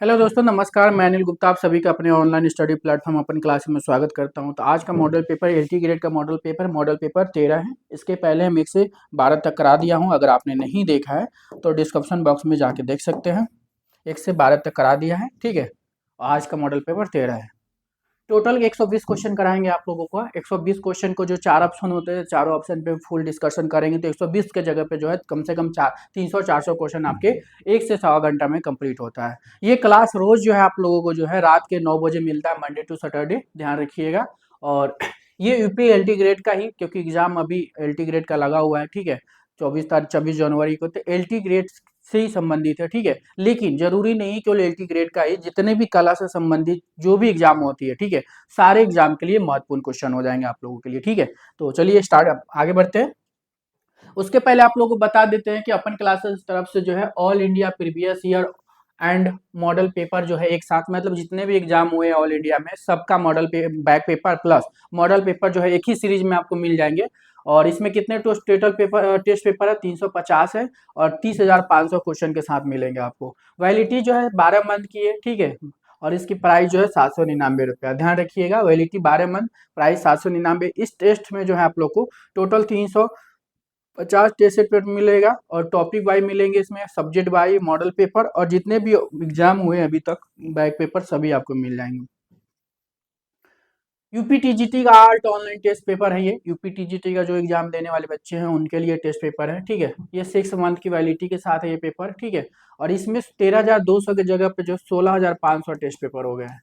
Hello दोस्तों, नमस्कार। मैं अनिल गुप्ता आप सभी का अपने ऑनलाइन स्टडी प्लेटफॉर्म अपन क्लास में स्वागत करता हूं। तो आज का मॉडल पेपर एलटी ग्रेड का मॉडल पेपर 13 है। इसके पहले हम 1 से 12 तक करा दिया हूं। अगर आपने नहीं देखा है तो डिस्क्रिप्शन बॉक्स में जाके देख सकते हैं। 1 से 12 तक करा दिया है, ठीक है। आज का मॉडल पेपर 13 है। टोटल 120 क्वेश्चन कराएंगे आप लोगों को। 120 क्वेश्चन को जो 4 ऑप्शन होते हैं, चारों ऑप्शन पे फुल डिस्कशन करेंगे। तो 120 के जगह पे जो है कम से कम 300-400 क्वेश्चन आपके 1 से सवा घंटा में कंप्लीट होता है। ये क्लास रोज जो है आप लोगों को जो है रात के 9 बजे मिलता है, मंडे टू सैटरडे, ध्यान रखिएगा। और ये यूपी एलटी ग्रेड का ही, क्योंकि एग्जाम अभी एलटी ग्रेड का लगा हुआ है, ठीक है। 24 जनवरी को। तो एलटी ग्रेड से ही संबंधित है, ठीक है। लेकिन जरूरी नहीं केवल एलटी ग्रेड का ही, जितने भी कला से संबंधित जो भी एग्जाम होती है, ठीक है, सारे एग्जाम के लिए महत्वपूर्ण क्वेश्चन हो जाएंगे आप लोगों के लिए, ठीक है। तो चलिए स्टार्ट आगे बढ़ते हैं। उसके पहले आप लोगों को बता देते हैं कि अपन क्लासेस तरफ से जो है all India previous year and model paper जो है एक साथ, मतलब जितने भी एग्जाम हुए ऑल इंडिया में सबका back paper plus model paper जो है एक ही सीरीज में आपको मिल जाएंगे। और इसमें कितने टेस्ट पेपर है? 350 है। और 30,500 क्वेश्चन के साथ मिलेंगे आपको। वैलिडिटी जो है 12 मंथ की है, ठीक है। और इसकी प्राइस जो है 799 रुपया। ध्यान रखिएगा, वैलिडिटी 12 मंथ, प्राइस 799। इस टेस्ट में जो है आप लोग को टोटल 350 टेस्ट पेपर मिलेगा और टॉपिक वाइज मिलेंगे। इसमें सब्जेक्ट वाइज मॉडल पेपर और जितने भी एग्जाम हुए अभी तक बैक पेपर सभी आपको मिल जाएंगे। यूपीटीजीटी का आर्ट ऑनलाइन टेस्ट पेपर है। ये यूपीटीजीटी का जो एग्जाम देने वाले बच्चे हैं उनके लिए टेस्ट पेपर है, ठीक है। ये 6 मंथ की वैलिडिटी के साथ है ये पेपर, ठीक है। और इसमें 13,200 की जगह पे जो 16,500 टेस्ट पेपर हो गए हैं।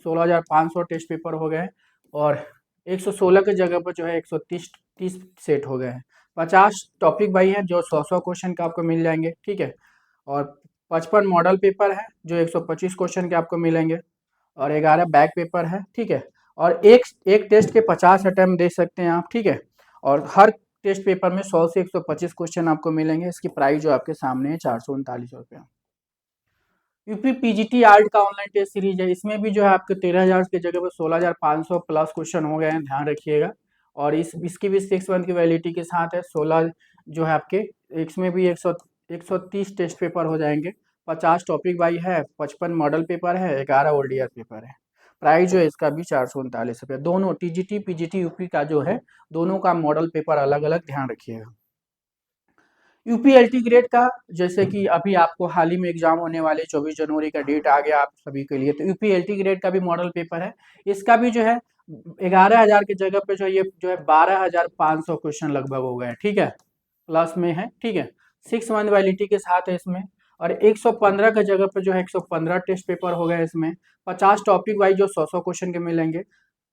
16,500 टेस्ट पेपर हो गए हैं। और 116 की जगह पर जो है 130 सेट हो गए हैं। 50 टॉपिक वाइज है जो 100 क्वेश्चन का आपको मिल जाएंगे, ठीक है। और 55 मॉडल पेपर है जो 125 क्वेश्चन के आपको मिलेंगे। और 11 बैक पेपर है, ठीक है। और एक एक टेस्ट के 50 अटेम्प्ट दे सकते हैं आप, ठीक है। और हर टेस्ट पेपर में 100 से 125 क्वेश्चन आपको मिलेंगे। इसकी प्राइस जो आपके सामने है 439 रुपया। यूपी पीजीटी आर्ट का ऑनलाइन टेस्ट सीरीज है। इसमें भी जो है आपके 13,000 की जगह पर 16,500 प्लस क्वेश्चन हो गए हैं, ध्यान रखिएगा। और इसकी भी 6 मंथ की वैलिडिटी के साथ है। 16 जो है आपके, इसमें भी 130 टेस्ट पेपर हो जाएंगे। 50 टॉपिक वाइज है, 55 मॉडल पेपर है, 11 ओडीआर पेपर है। प्राइस जो है इसका भी 439 रुपया। दोनों टीजीटी पीजीटी यूपी का जो है, दोनों का मॉडल पेपर अलग अलग, ध्यान रखिएगा। यूपी एलटी ग्रेड का, जैसे कि अभी आपको हाल ही में एग्जाम होने वाले 24 जनवरी का डेट आ गया आप सभी के लिए, तो यूपी एलटी ग्रेड का भी मॉडल पेपर है। इसका भी जो है 11,000 की जगह पे जो ये जो है 12,500 क्वेश्चन लगभग हो गए, ठीक है। प्लस में है, ठीक है। 6 मंथ वैलिडिटी के साथ है इसमें। और 115 की जगह पे जो है 115 टेस्ट पेपर हो गए इसमें। 50 टॉपिक वाइज जो 100 क्वेश्चन के मिलेंगे।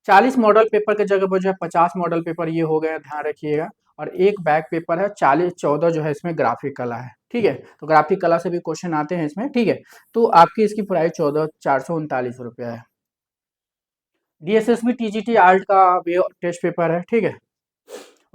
40 मॉडल पेपर की जगह पर जो है 50 मॉडल पेपर ये हो गया, ध्यान रखिएगा। और एक बैक पेपर है। 14 जो है इसमें ग्राफिक कला है, ठीक है। तो ग्राफिक कला से भी क्वेश्चन आते हैं इसमें, ठीक है। तो आपकी इसकी प्राइस 439 रुपया है। डीएसएसबी टीजीटी आर्ट का भी टेस्ट पेपर है, ठीक है।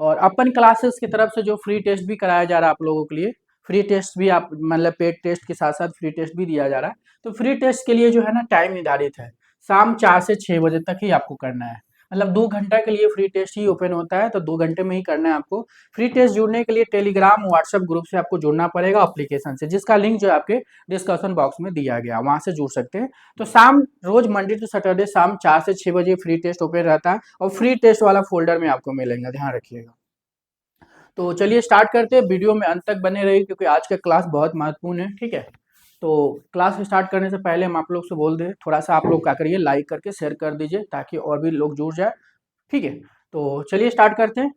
और अपन क्लासेस की तरफ से जो फ्री टेस्ट भी कराया जा रहा है आप लोगों के लिए, फ्री टेस्ट भी आप मतलब पेड टेस्ट के साथ साथ फ्री टेस्ट भी दिया जा रहा है। तो फ्री टेस्ट के लिए जो है ना टाइम निर्धारित है, शाम 4 से 6 बजे तक ही आपको करना है। मतलब 2 घंटा के लिए फ्री टेस्ट ही ओपन होता है, तो 2 घंटे में ही करना है आपको। फ्री टेस्ट जुड़ने के लिए टेलीग्राम व्हाट्सएप ग्रुप से आपको जुड़ना पड़ेगा एप्लीकेशन से, जिसका लिंक जो है आपके डिस्कशन बॉक्स में दिया गया, वहां से जुड़ सकते हैं। तो शाम रोज मंडे टू सैटरडे शाम 4 से 6 बजे फ्री टेस्ट ओपन रहता है और फ्री टेस्ट वाला फोल्डर में आपको मिलेगा, ध्यान रखिएगा। तो चलिए स्टार्ट करते हैं। वीडियो में अंत तक बने रहिए क्योंकि आज का क्लास बहुत महत्वपूर्ण है, ठीक है। तो क्लास स्टार्ट करने से पहले हम आप लोग से बोल दें, थोड़ा सा आप लोग क्या करिए, लाइक करके शेयर कर दीजिए ताकि और भी लोग जुड़ जाए, ठीक है। तो चलिए स्टार्ट करते हैं।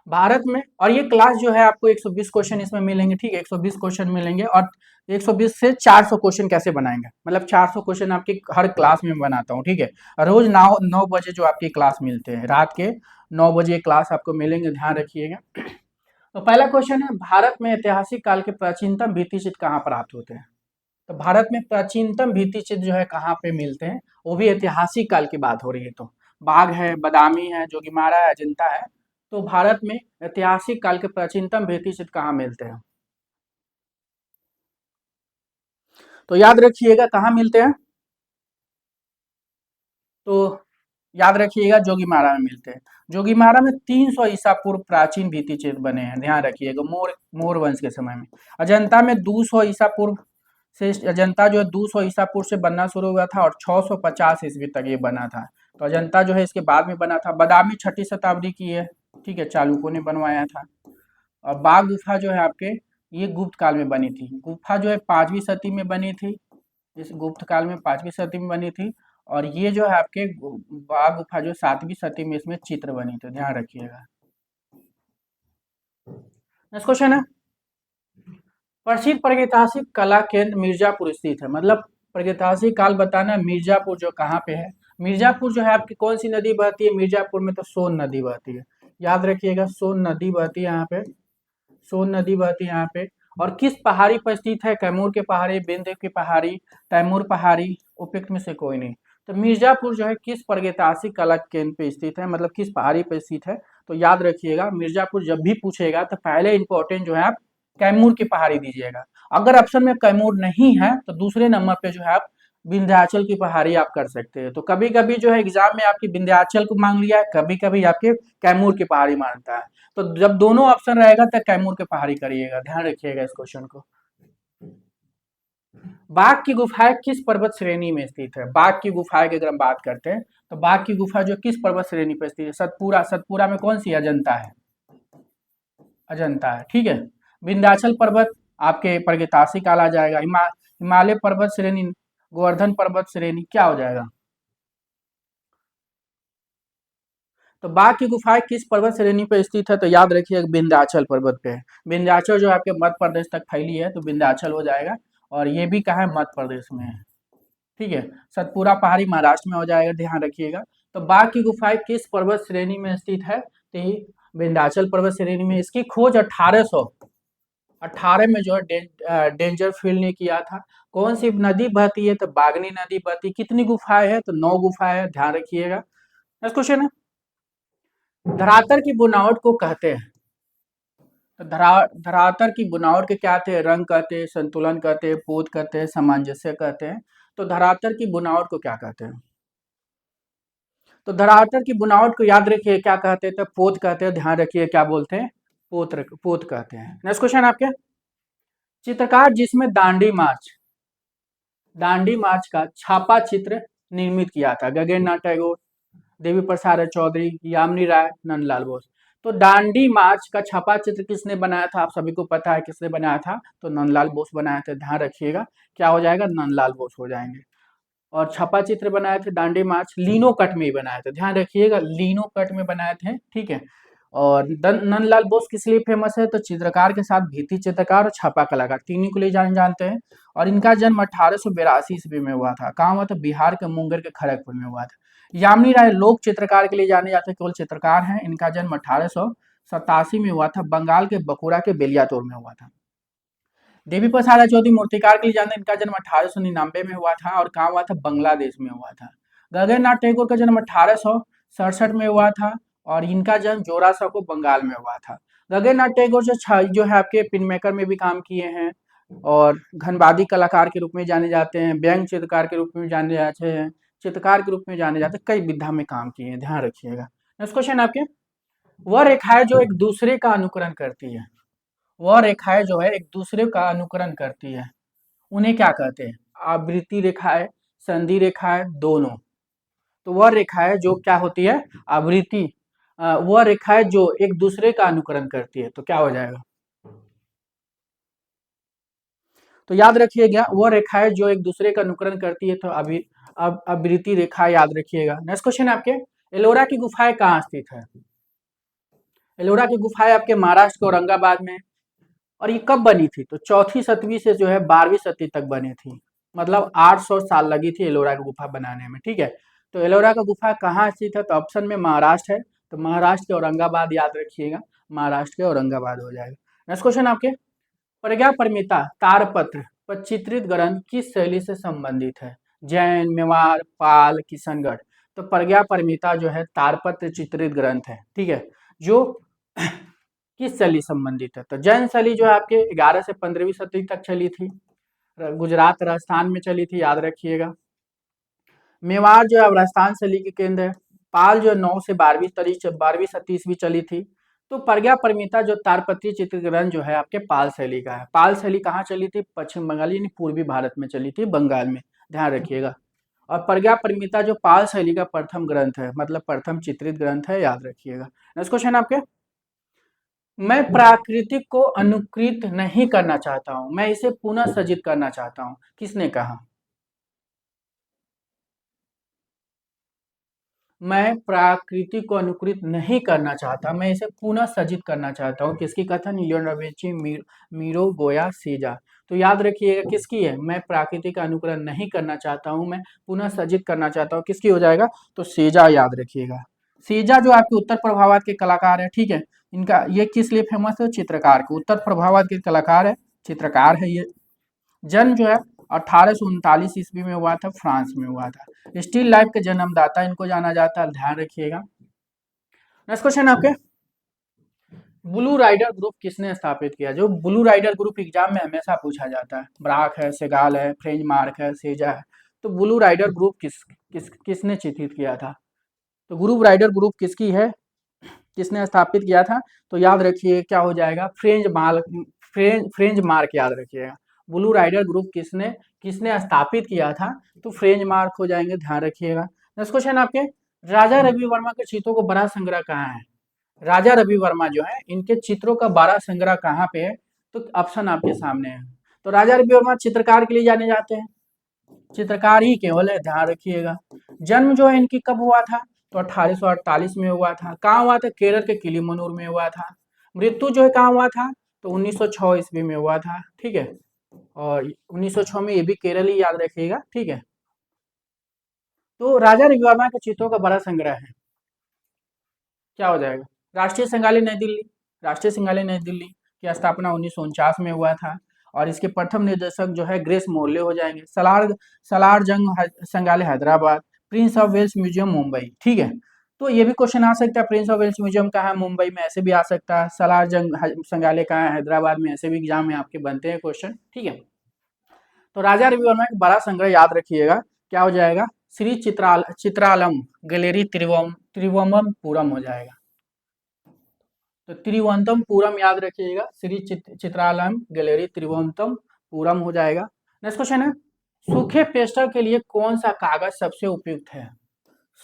भारत में, और ये क्लास जो है आपको 120 क्वेश्चन इसमें मिलेंगे, ठीक है। 120 क्वेश्चन मिलेंगे। और 120 से 400 क्वेश्चन कैसे बनाएंगे, मतलब 400 क्वेश्चन आपकी हर क्लास में बनाता हूँ, ठीक है। रोज 9 बजे जो आपकी क्लास मिलते हैं, रात के 9 बजे क्लास आपको मिलेंगे, ध्यान रखिएगा। तो पहला क्वेश्चन है, भारत में ऐतिहासिक काल के प्राचीनतम भित्ति चित्र कहाँ प्राप्त होते हैं? तो भारत में प्राचीनतम भित्ति चित्र जो है कहाँ पे मिलते हैं, वो भी ऐतिहासिक काल की बात हो रही है। तो बाघ है, बदामी है, जोगीमारा है, अजंता है। तो भारत में ऐतिहासिक काल के प्राचीनतम भित्ति चित्र कहाँ मिलते हैं? तो याद रखिएगा कहाँ मिलते हैं। तो याद रखिएगा जोगीमारा में मिलते हैं। जोगीमारा में 300 ईसा पूर्व प्राचीन भित्ति चित्र बने हैं, ध्यान रखिएगा, मोर मोर वंश के समय में। अजंता में 200 ईसा पूर्व से अजंता जो है 200 ईसा पूर्व से बनना शुरू हुआ था और 650 ईस्वी तक ये बना था। तो अजंता जो है इसके बाद में बना था। बादामी 6ठी शताब्दी की है, ठीक है, चालुक्यों ने बनवाया था। और बाघ गुफा जो है आपके, ये गुप्त काल में बनी थी। गुफा जो है 5वीं सदी में बनी थी, इस गुप्त काल में 5वीं सदी में बनी थी। और ये जो है आपके बाघ गुफा जो 7वीं सदी में इसमें चित्र बनी थी, ध्यान रखिएगा। नेक्स्ट क्वेश्चन है, प्रसिद्ध प्रागैतिहासिक कला केंद्र मिर्जापुर स्थित है। मतलब प्रागैतिहासिक काल बताना है, मिर्जापुर जो कहाँ पे है। मिर्जापुर जो है आपकी कौन सी नदी बहती है मिर्जापुर में, तो सोन नदी बहती है, याद रखिएगा, सोन नदी बहती है यहाँ पे, सोन नदी बहती है यहाँ पे। और किस पहाड़ी पर स्थित है, कैमूर के पहाड़ी, विंध्य की पहाड़ी, तैमूर पहाड़ी, उपयुक्त में से कोई नहीं। तो मिर्जापुर जो है किस प्रागैतिहासिक कला केंद्र पे स्थित है, मतलब किस पहाड़ी पर स्थित है। तो याद रखिएगा, मिर्जापुर जब भी पूछेगा तो पहले इंपॉर्टेंट जो है आप कैमूर की पहाड़ी दीजिएगा। अगर ऑप्शन में कैमूर नहीं है तो दूसरे नंबर पे जो है आप विंध्याचल की पहाड़ी आप कर सकते हैं। तो कभी कभी जो है एग्जाम में आपकी विंध्याचल को मांग लिया है, कभी कभी आपके कैमूर की पहाड़ी मांगता है। तो जब दोनों ऑप्शन रहेगा तो कैमूर की पहाड़ी करिएगा, ध्यान रखिएगा इस क्वेश्चन को। बाघ की गुफाएं किस पर्वत श्रेणी में स्थित है। बाघ की गुफाएं की अगर हम बात करते हैं तो बाघ की गुफा जो किस पर्वत श्रेणी पर स्थित है, सतपुरा, सतपुरा में कौन सी, अजंता है, अजंता है, ठीक है। विंध्याचल पर्वत आपके प्रागैतिहासिक काल आ जाएगा। हिमालय पर्वत श्रेणी, गोवर्धन पर्वत श्रेणी, क्या हो जाएगा। तो बाघ की गुफाएं किस पर्वत श्रेणी पर स्थित है, तो याद रखिए विंध्याचल पर्वत पे है। विंध्याचल जो आपके मध्य प्रदेश तक फैली है, तो विंध्याचल हो जाएगा। और ये भी कहाँ है, मध्य प्रदेश में है, ठीक है। सतपुरा पहाड़ी महाराष्ट्र में हो जाएगा, ध्यान रखिएगा। तो बाघ की गुफाएं किस पर्वत श्रेणी में स्थित है, तो ये विंध्याचल पर्वत श्रेणी में। इसकी खोज 1818 में जो है डेंजर फील्ड ने किया था। कौन सी नदी बहती है, तो बागनी नदी बहती। कितनी गुफाएं है, तो 9 गुफाएं है, ध्यान रखिएगा। नेक्स्ट क्वेश्चन है, धरातल की बुनावट को कहते हैं। तो धरातल की बुनावट के क्या थे, रंग कहते हैं, संतुलन कहते हैं, पोत कहते हैं, सामंजस्य कहते हैं। तो धरातल की बुनावट को क्या कहते हैं, तो धरातल की बुनावट को याद रखिए क्या कहते हैं, तो पोत कहते हैं, ध्यान रखिए क्या बोलते हैं, पोत कहते हैं। नेक्स्ट क्वेश्चन आपके, चित्रकार जिसमें दांडी मार्च का छापा चित्र निर्मित किया था, गगन नाथ टैगोर, देवी प्रसाद चौधरी, यामिनी राय, नंदलाल बोस। तो दांडी मार्च का छापा चित्र किसने बनाया था, आप सभी को पता है किसने बनाया था, तो नंदलाल बोस बनाया था, ध्यान रखिएगा क्या हो जाएगा, नंदलाल बोस हो जाएंगे। और छापा चित्र बनाए थे दांडी मार्च लीनो कट में ही बनाए थे, ध्यान रखिएगा लीनो कट में बनाए थे, ठीक है। और नंदलाल बोस किस लिए फेमस है, तो चित्रकार के साथ भित्ति चित्रकार और छापा कलाकार तीनों को लिए जानते हैं। और इनका जन्म 1882 ईस्वी में हुआ था, कहाँ हुआ था, बिहार के मुंगेर के खड़गपुर में हुआ था। यामिनी राय लोक चित्रकार के लिए जाने जाते केवल चित्रकार हैं, इनका जन्म 1887 में हुआ था, बंगाल के बकुड़ा के बेलियातोर में हुआ था। देवी प्रसाद चौधरी मूर्तिकार के लिए जानते हैं, इनका जन्म 1899 में हुआ था और कहाँ हुआ था, बांग्लादेश में हुआ था। गगन नाथ टैगोर का जन्म 1867 में हुआ था और इनका जन्म जोरासा को बंगाल में हुआ था। गगन नाथ टैगोर जो है आपके पिन मेकर में भी काम किए हैं और घनवादी कलाकार के रूप में जाने जाते हैं, व्यंग चित्रकार के रूप में जाने जाते हैं, चित्रकार के रूप में जाने जाते हैं, कई विधा में काम किए हैं, ध्यान रखिएगा। नेक्स्ट क्वेश्चन आपके, वह रेखाएं जो एक दूसरे का अनुकरण करती है, वह रेखाएं जो है एक दूसरे का अनुकरण करती है, उन्हें क्या कहते हैं, आवृत्ति रेखाएं, संधि रेखाएं, दोनों। तो वह रेखाएं जो क्या होती है, आवृत्ति, वह रेखाएं जो एक दूसरे का अनुकरण करती है, तो क्या हो जाएगा, तो याद रखिएगा वह रेखाएं जो एक दूसरे का अनुकरण करती है, तो अभी अब आवृत्ति रेखा याद रखिएगा। नेक्स्ट क्वेश्चन आपके, एलोरा की गुफाएं कहाँ स्थित है, एलोरा की गुफाएं आपके महाराष्ट्र के औरंगाबाद में। और ये कब बनी थी, तो चौथी शताब्दी से जो है 12वीं शताब्दी तक बनी थी, मतलब 800 साल लगी थी एलोरा की गुफा बनाने में, ठीक है। तो एलोरा का गुफा कहाँ स्थित है, तो ऑप्शन में महाराष्ट्र है, तो महाराष्ट्र के औरंगाबाद याद रखिएगा, महाराष्ट्र के औरंगाबाद हो जाएगा। नेक्स्ट क्वेश्चन आपके, प्रज्ञा परमिता तारपत्र पर चित्रित ग्रंथ किस शैली से संबंधित है, जैन, मेवाड़, पाल, किशनगढ़। तो प्रज्ञा परमिता जो है तारपत्र चित्रित ग्रंथ है, ठीक है, जो किस शैली संबंधित है, तो जैन शैली जो है आपके 11 से 15वीं शताब्दी तक चली थी, गुजरात राजस्थान में चली थी, याद रखिएगा। मेवाड़ जो है राजस्थान शैली के केंद्र है। पाल जो है 9 से 12वीं शताब्दी ईस्वी चली थी, तो प्रज्ञा परिमिता जो तारपत्रीय चित्र ग्रंथ जो है आपके पाल शैली का है। पाल शैली कहाँ चली थी? पश्चिम बंगाल यानी पूर्वी भारत में चली थी, बंगाल में, ध्यान रखिएगा। और प्रज्ञा परिमिता जो पाल शैली का प्रथम ग्रंथ है, मतलब प्रथम चित्रित ग्रंथ है, याद रखिएगा। नेक्स्ट क्वेश्चन आपके, मैं प्राकृतिक को अनुकृत नहीं करना चाहता हूं, मैं इसे पुनः सज्जित करना चाहता हूं, किसने कहा? मैं प्राकृति को अनुकृत नहीं करना चाहता, मैं इसे पुनः सज्जित करना चाहता हूँ, किसकी कथन? लियोनार्डो दा विंची, मीरो, गोया, सीजा। तो याद रखिएगा किसकी है? मैं प्राकृति का अनुकरण नहीं करना चाहता हूँ, मैं पुनः सज्जित करना चाहता हूँ, किसकी हो जाएगा? तो सीजा, याद रखिएगा। सीजा जो आपके उत्तर प्रभावात के कलाकार है, ठीक है, इनका ये किस लिए फेमस है? चित्रकार के, उत्तर प्रभावात के कलाकार है, चित्रकार है ये। जन्म जो है 1839 ईस्वी में हुआ था, फ्रांस में हुआ था। स्टील लाइफ के जन्मदाता इनको जाना जाता है, ध्यान रखिएगा। नेक्स्ट क्वेश्चन आपके, ब्लू राइडर ग्रुप किसने स्थापित किया? जो ब्लू राइडर ग्रुप एग्जाम में हमेशा पूछा जाता है, ब्राक है, सेगाल है, फ्रेंच मार्क है, सेजा है। तो ब्लू राइडर ग्रुप किसने चित्रित किया था? तो ग्रुप राइडर ग्रुप किसकी है, किसने स्थापित किया था? तो याद रखिए क्या हो जाएगा? फ्रेंच मार्क, याद रखिएगा। ब्लू राइडर ग्रुप किसने किसने स्थापित किया था? तो फ्रेंच मार्क हो जाएंगे, ध्यान रखिएगा। नेक्स्ट क्वेश्चन आपके, राजा रवि वर्मा के चित्रों को बड़ा संग्रह कहाँ है? राजा रवि वर्मा जो है इनके चित्रों का बड़ा संग्रह कहाँ पे है? तो ऑप्शन आपके सामने है। तो राजा रवि वर्मा चित्रकार के लिए जाने जाते हैं, चित्रकार ही केवल है, ध्यान रखिएगा। जन्म जो है इनकी कब हुआ था? तो 1848 में हुआ था। कहाँ हुआ था? केरल के किलीमनूर में हुआ था। मृत्यु जो है कहाँ हुआ था? तो 1906 ईस्वी में हुआ था, ठीक है। और 1906 में, ये भी केरल ही, याद रखिएगा, ठीक है। तो राजा रविवर्मा के चित्रों का बड़ा संग्रह है, क्या हो जाएगा? राष्ट्रीय संग्रहालय नई दिल्ली। राष्ट्रीय संग्रहालय नई दिल्ली की स्थापना 1949 में हुआ था। और इसके प्रथम निर्देशक जो है ग्रेस मोर्ले हो जाएंगे। सलार जंग संग्रहालय Hyderabad. Prince of Wales museum Mumbai, ठीक है। तो ये भी क्वेश्चन आ सकता है, प्रिंस ऑफ वेल्स म्यूजियम कहाँ है? मुंबई में, ऐसे भी आ सकता है। सलार जंग संग्रहालय कहाँ है? हैदराबाद में, ऐसे भी एग्जाम में आपके बनते हैं क्वेश्चन, ठीक है। तो राजा रविवर्मा का बड़ा संग्रह याद रखिएगा, क्या हो जाएगा? श्री चित्रालम गैलरी त्रिवमपुरम हो जाएगा। तो त्रिवंतमपुरम याद रखिएगा, श्री चित्रालम गैलरी त्रिवंतमपुरम हो जाएगा। नेक्स्ट क्वेश्चन है, सूखे पेस्टल के लिए कौन सा कागज सबसे उपयुक्त है?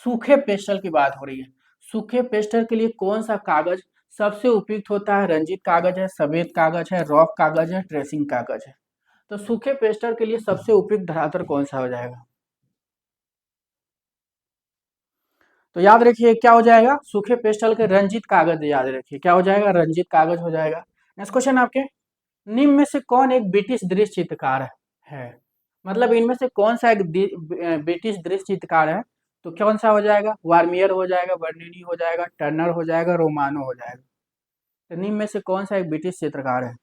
सूखे पेस्टल की बात हो रही है। सूखे पेस्टल के लिए कौन सा कागज सबसे उपयुक्त होता है? रंजित कागज है, सफेद कागज है, रॉफ कागज है, ट्रेसिंग कागज है। तो सूखे पेस्टल के लिए सबसे उपयुक्त धरातल कौन सा हो जाएगा? तो याद रखिए क्या हो जाएगा? सूखे पेस्टल के रंजित कागज, याद रखिए क्या हो जाएगा? रंजित कागज हो जाएगा। नेक्स्ट क्वेश्चन आपके, निम्न में से कौन एक ब्रिटिश दृश्य चित्रकार है? मतलब इनमें से कौन सा एक ब्रिटिश दृश्य चित्रकार है? तो कौन सा हो जाएगा? वार्मियर हो जाएगा, बर्निनी हो जाएगा, टर्नर हो जाएगा, रोमानो हो जाएगा। तो निम्न में से कौन सा एक ब्रिटिश चित्रकार है?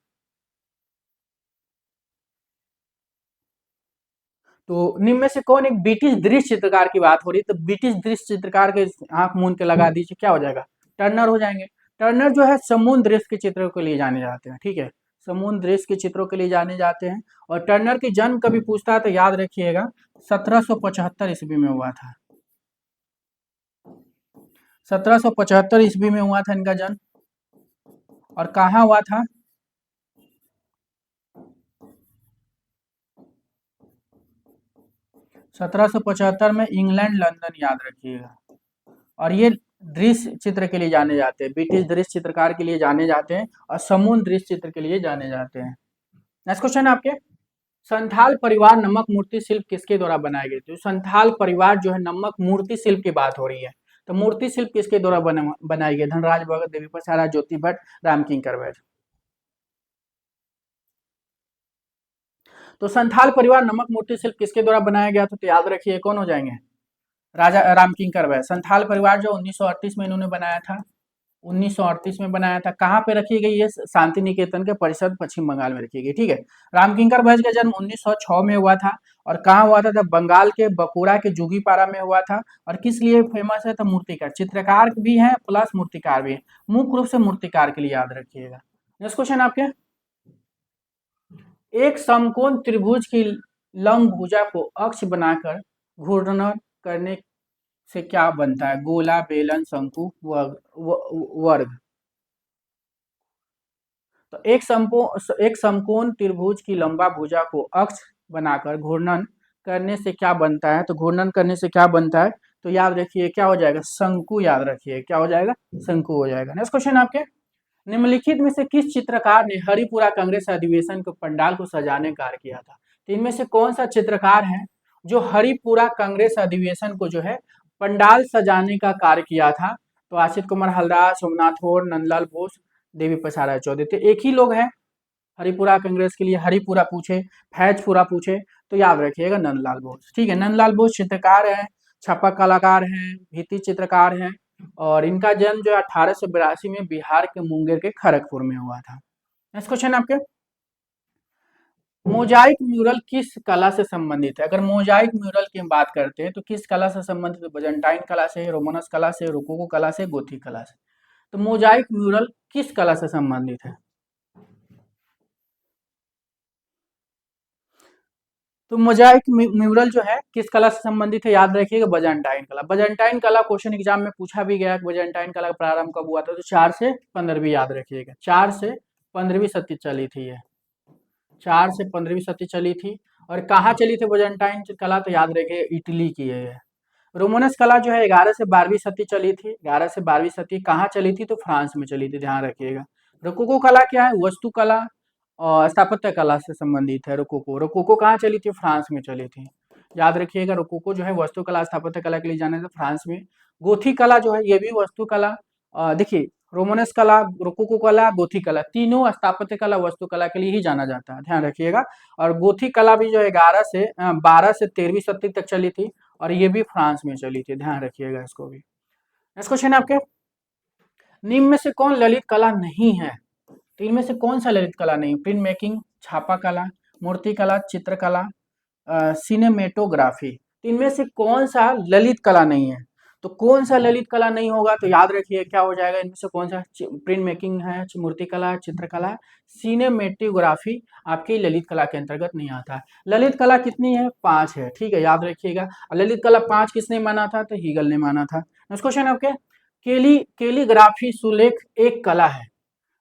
तो निम्न में से कौन एक ब्रिटिश दृश्य चित्रकार की बात हो रही है? तो ब्रिटिश दृश्य चित्रकार के आंख मूंद के लगा दीजिए, क्या हो जाएगा? टर्नर हो जाएंगे। टर्नर जो है समुद्र दृश्य के चित्रों के लिए जाने जाते हैं, ठीक है। समुद्र दृश्य के चित्रों के लिए जाने जाते हैं। और टर्नर की जन्म कभी पूछता है तो याद रखिएगा 1775 ईस्वी में हुआ था। 1775 ईस्वी में हुआ था इनका जन्म। और कहाँ हुआ था? 1775 में इंग्लैंड, लंदन, याद रखिएगा। और ये दृश्य चित्र के लिए जाने जाते हैं, ब्रिटिश दृश्य चित्रकार के लिए जाने जाते हैं, और समुद्र दृश्य चित्र के लिए जाने जाते हैं। नेक्स्ट क्वेश्चन आपके, संथाल परिवार नमक मूर्ति शिल्प किसके द्वारा बनाए गए थे? संथाल परिवार जो है नमक मूर्ति शिल्प की बात हो रही है। तो मूर्ति शिल्प किसके द्वारा बनाई गई? धनराज भगत, देवी प्रसाद, ज्योति भट्ट, रामकिंकर वैद। तो संथाल परिवार नमक मूर्ति शिल्प किसके द्वारा बनाया गया था? तो याद रखिए कौन हो जाएंगे? राजा रामकिंकर वैद। संथाल परिवार जो 1938 में इन्होंने बनाया था, 1938 में बनाया था। कहाँ पे रखी गई है? शांति निकेतन के परिसर, पश्चिम बंगाल में रखी गई, ठीक है। रामकिंकर बैज का जन्म 1906 में हुआ था। और कहाँ हुआ था? तब बंगाल के बकुड़ा के जुगीपारा में हुआ था। और किस लिए फेमस है? तो मूर्तिकार, चित्रकार भी है प्लस मूर्तिकार भी है। मुख्य रूप से मूर्तिकार के लिए याद रखिएगा। नेक्स्ट क्वेश्चन आपके, एक समकोण त्रिभुज की लंब भुजा को अक्ष बनाकर घूर्णन करने से क्या बनता है? गोला, बेलन, शंकु, वर्ग। तो एक समकोण त्रिभुज की लंबा भुजा को अक्ष बनाकर घूर्णन करने से क्या बनता है? तो घूर्णन करने से क्या बनता है? तो याद रखिए क्या हो जाएगा? शंकु। याद रखिए क्या हो जाएगा? शंकु हो जाएगा। नेक्स्ट क्वेश्चन आपके, निम्नलिखित में से किस चित्रकार ने हरिपुरा कांग्रेस अधिवेशन के पंडाल को सजाने का कार्य किया था? तो इनमें से कौन सा चित्रकार है जो हरिपुरा कांग्रेस अधिवेशन को जो है पंडाल सजाने का कार्य किया था? तो आशित कुमार हल्दार, सोमनाथ होर, नंदलाल बोस, देवी प्रसाद राय चौधरी। तो एक ही लोग हैं हरिपुरा कांग्रेस के लिए। हरिपुरा पूछे, फैजपुरा पूछे तो याद रखिएगा नंदलाल बोस। ठीक है, नंदलाल बोस चित्रकार है, छापा कलाकार है, भित्ति चित्रकार है, और इनका जन्म जो है 1882 में बिहार के मुंगेर के खड़गपुर में हुआ था। नेक्स्ट क्वेश्चन आपके, मोजाइक म्यूरल किस कला से संबंधित है? अगर मोजाइक म्यूरल की हम बात करते हैं तो किस कला से संबंधित है? बजंटाइन कला से, रोमानस कला से, रोकोको कला से, गोथिक कला से। तो मोजाइक म्यूरल किस कला से संबंधित है? तो मोजाइक म्यूरल जो है किस कला से संबंधित है? याद रखिएगा बजंटाइन कला। बजंटाइन कला क्वेश्चन एग्जाम में पूछा भी गया कि बजंटाइन कला का प्रारंभ कब हुआ था? तो 4 से 15वीं याद रखिएगा, 4 से 15वीं सदी चली थी ये, 4 से 15वीं सदी चली थी। और कहाँ चली थी बजंटाइन कला? तो याद रखिए इटली की है ये। रोमानस कला जो है 11 से 12वीं सदी चली थी, 11 से 12वीं सदी कहाँ चली थी? तो फ्रांस में चली थी, ध्यान रखिएगा। रोकोको कला क्या है? वस्तु कला और स्थापत्य कला से संबंधित है। रोकोको, रोकोको कहाँ चली थी? फ्रांस में चली थी, याद रखिएगा। रोकोको जो है वस्तु कला स्थापत्य कला के लिए जाना था फ्रांस में। गोथी कला जो है ये भी वस्तु कला, देखिए रोमानस कला, रोकोको कला, गोथी कला तीनों स्थापत्य कला वस्तु कला के लिए ही जाना जाता है, ध्यान रखिएगा। और गोथी कला भी जो है 12 से 13वीं सदी तक चली थी, और ये भी फ्रांस में चली थी, ध्यान रखिएगा इसको भी। नेक्स्ट क्वेश्चन है आपके, निम्न में से कौन ललित कला नहीं है? तो इनमें से कौन सा ललित कला नहीं? प्रिंट मेकिंग, छापा कला, मूर्ति कला, चित्रकला, सिनेमेटोग्राफी। तो इनमें से कौन सा ललित कला नहीं है? तो कौन सा ललित कला नहीं होगा? तो याद रखिए क्या हो जाएगा इनमें से कौन सा? प्रिंट मेकिंग है, मूर्ति कला, चित्रकला, सिनेमेटोग्राफी आपकी ललित कला के अंतर्गत नहीं आता है। ललित कला कितनी है? 5 है, ठीक है, याद रखिएगा। ललित कला 5 किसने माना था? तो हीगल ने माना था। नेक्स्ट क्वेश्चन आपके, कैलीग्राफी सुलेख एक कला है,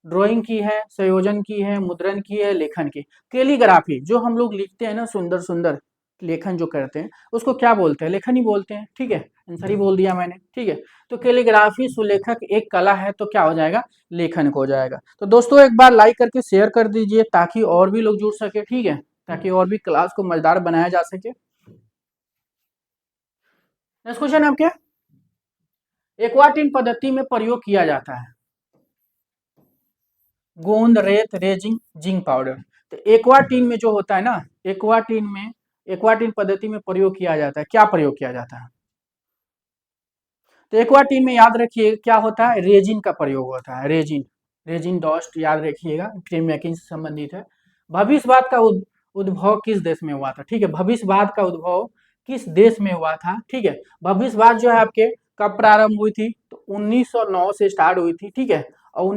ड्राइंग की है, संयोजन की है, मुद्रण की है, लेखन की। कैलीग्राफी जो हम लोग लिखते हैं ना, सुंदर सुंदर लेखन जो करते हैं उसको क्या बोलते हैं? लेखन ही बोलते हैं, ठीक है, आंसर ही बोल दिया मैंने, ठीक है। तो कैलीग्राफी सुलेखक एक कला है, तो क्या हो जाएगा? लेखन को हो जाएगा। तो दोस्तों एक बार लाइक करके शेयर कर दीजिए ताकि और भी लोग जुड़ सके, ठीक है, ताकि और भी क्लास को मजेदार बनाया जा सके। नेक्स्ट क्वेश्चन आपके, एक्वाटिन पद्धति में प्रयोग किया जाता है गोंद, रेत, रेजिन, जिंक पाउडर। तो एक्वाटिन में जो होता है ना, एक्वाटिन पद्धति में प्रयोग किया जाता है, क्या प्रयोग किया जाता है? तो एक्वाटिन में याद रखिए क्या होता है? रेजिन का प्रयोग होता है, रेजिन, रेजिन डस्ट, याद रखिएगा, फ्रेम मेकिंग से संबंधित है। भविष्यवाद का उद्भव किस देश में हुआ था? ठीक है, भविष्यवाद का उद्भव किस देश में हुआ था? ठीक है, भविष्यवाद जो है आपके कब प्रारंभ हुई थी? तो 1909 से स्टार्ट हुई थी, ठीक है, और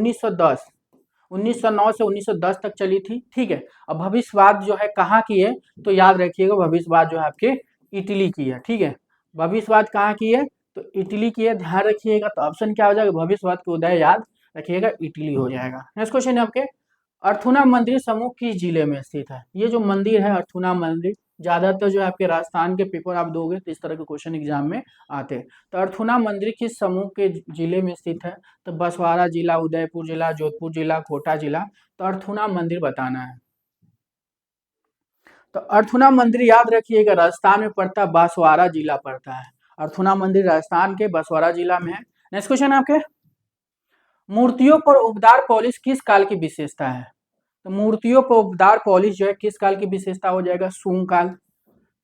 1909 से 1910 तक चली थी, ठीक है। अब भविष्यवाद जो है कहाँ की है? तो याद रखिएगा भविष्यवाद जो है आपके इटली की है, ठीक है। भविष्यवाद कहाँ की है? तो इटली की है, ध्यान रखिएगा। तो ऑप्शन क्या हो जाएगा? भविष्यवाद के उदय याद रखिएगा, इटली हो जाएगा। नेक्स्ट क्वेश्चन है आपके, अर्थुना मंदिर समूह किस जिले में स्थित है? ये जो मंदिर है अर्थुना मंदिर, ज्यादातर जो है आपके राजस्थान के पेपर आप दोगे तो इस तरह के क्वेश्चन एग्जाम में आते हैं। तो अर्थुना मंदिर किस समूह के जिले में स्थित है? तो बसवाड़ा जिला, उदयपुर जिला, जोधपुर जिला, कोटा जिला। तो अर्थुना मंदिर बताना है। तो अर्थुना मंदिर याद रखिएगा राजस्थान में पड़ता है, बांसवाड़ा जिला पड़ता है। अर्थुना मंदिर राजस्थान के बांसवाड़ा जिला में है। नेक्स्ट क्वेश्चन आपके, मूर्तियों पर उपदार पॉलिश किस काल की विशेषता है? तो मूर्तियों पर उपदार पॉलिश जो है किस काल की विशेषता हो जाएगा? शुंग काल,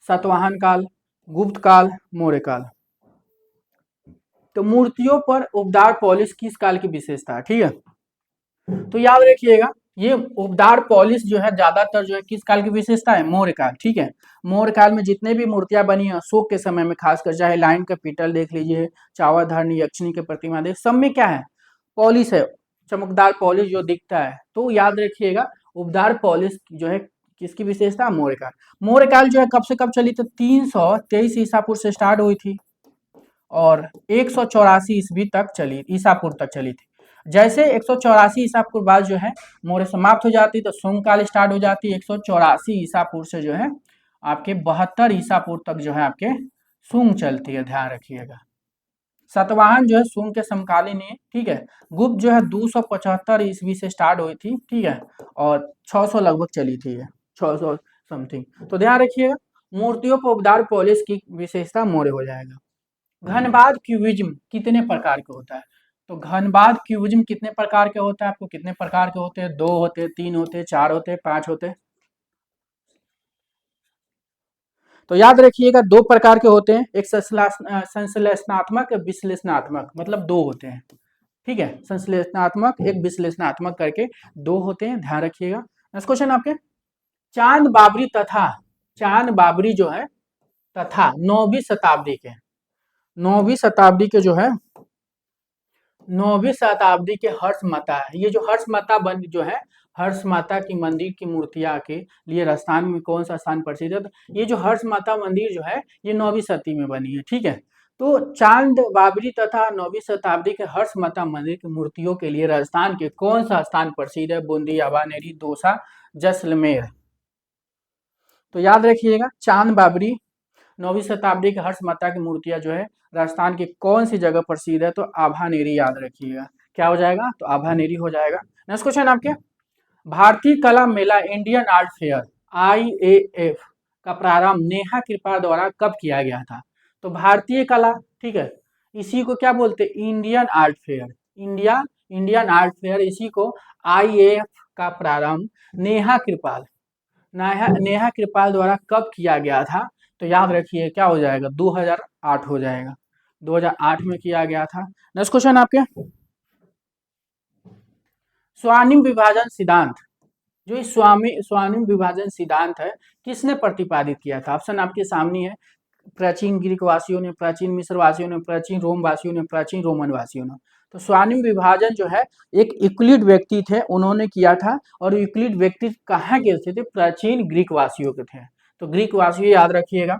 सातवाहन काल, गुप्त काल, मौर्य काल। तो मूर्तियों पर उपदार पॉलिश किस काल की विशेषता है? ठीक है, तो याद रखिएगा ये उपदार पॉलिश जो है ज्यादातर जो है किस काल की विशेषता है? मौर्य काल, ठीक है। मौर्य काल में जितने भी मूर्तियां बनी है अशोक के समय में, खासकर चाहे लाइन का पीटल देख लीजिए, चावरधानी, यक्षिणी की प्रतिमा देख, सब में क्या है? पॉलिश है, चमकदार पॉलिश जो दिखता है। तो याद रखिएगा उपदार पॉलिश जो है किसकी विशेषता? मौर्य काल। मौर्य काल जो है कब से कब चली? तो 323 ईसापुर से स्टार्ट हुई थी और 184 ईस्वी तक चली, ईसापुर तक चली थी। जैसे 184 ईसा पूर्व बाद जो है मौर्य समाप्त हो जाती, तो शुंग काल स्टार्ट हो जाती। 184 ईसा पूर्व से जो है आपके 72 ईसा पूर्व तक जो है आपके शुंग चलती है, ध्यान रखिएगा। सतवाहन जो है शुंग के समकालीन है, ठीक है। गुप्त जो है 275 ईस्वी से स्टार्ट हुई थी, ठीक है, और 600 लगभग चली थी ये, 600 समथिंग। तो ध्यान रखिएगा, मूर्तियों पर उपदार पॉलिश की विशेषता मौर्य हो जाएगा। घनबाद क्यूबिज्म कितने प्रकार का होता है? तो घनबाद क्यूबिज्म कितने प्रकार के होता है? आपको कितने प्रकार के होते हैं? 2 होते हैं, 3 होते हैं, 4 होते हैं, 5 होते हैं? तो याद रखिएगा 2 प्रकार के होते हैं, एक संश्लेषणात्मक, विश्लेषणात्मक, मतलब 2 होते हैं, ठीक है। संश्लेषणात्मक, एक विश्लेषणात्मक करके 2 होते हैं, ध्यान रखिएगा। नेक्स्ट क्वेश्चन आपके, चांद बाबरी तथा, चांद बाबरी जो है तथा 9वीं शताब्दी के, 9वीं शताब्दी के जो है 9वीं शताब्दी के हर्ष माता है, ये जो हर्ष माता बन जो है, हर्ष माता की मंदिर की मूर्तियां के लिए राजस्थान में कौन सा स्थान प्रसिद्ध है? तो ये जो हर्ष माता मंदिर जो है ये 9वीं शती में बनी है, ठीक है। तो चांद बाबरी तथा 9वीं शताब्दी के हर्ष माता मंदिर की मूर्तियों के लिए राजस्थान के कौन सा स्थान प्रसिद्ध है? बूंदी, अवानेरी, दौसा, जैसलमेर। तो याद रखिएगा चांद बाबरी 9वीं शताब्दी के हर्ष माता की मूर्तियां जो है राजस्थान की कौन सी जगह प्रसिद्ध है? तो आभानेरी, याद रखिएगा। क्या हो जाएगा? तो आभानेरी हो जाएगा। नेक्स्ट क्वेश्चन आपके, भारतीय कला मेला इंडियन आर्ट फेयर IAF का प्रारंभ नेहा कृपा द्वारा कब किया गया था? तो भारतीय कला, ठीक है, इसी को क्या बोलते हैं? Indian art fair, Indian art fair, इसी को IAF का प्रारंभ नेहा कृपाल, नेहा कृपाल द्वारा कब किया गया था? तो याद रखिए क्या हो जाएगा? 2008 हो जाएगा, 2008 में किया गया था। नेक्स्ट क्वेश्चन आपके, स्वर्णिम विभाजन सिद्धांत, जो स्वर्णिम विभाजन सिद्धांत है किसने प्रतिपादित किया था? ऑप्शन आपके सामने है, प्राचीन ग्रीक वासियों ने, प्राचीन मिस्र वासियों ने, प्राचीन रोम वासियों ने, प्राचीन रोमन वासियों ने। तो स्वर्णिम विभाजन जो है एक यूक्लिड व्यक्ति थे, उन्होंने किया था, और यूक्लिड व्यक्ति कहाँ के थे? प्राचीन ग्रीक वासियों के थे। तो ग्रीक वासियों याद रखिएगा।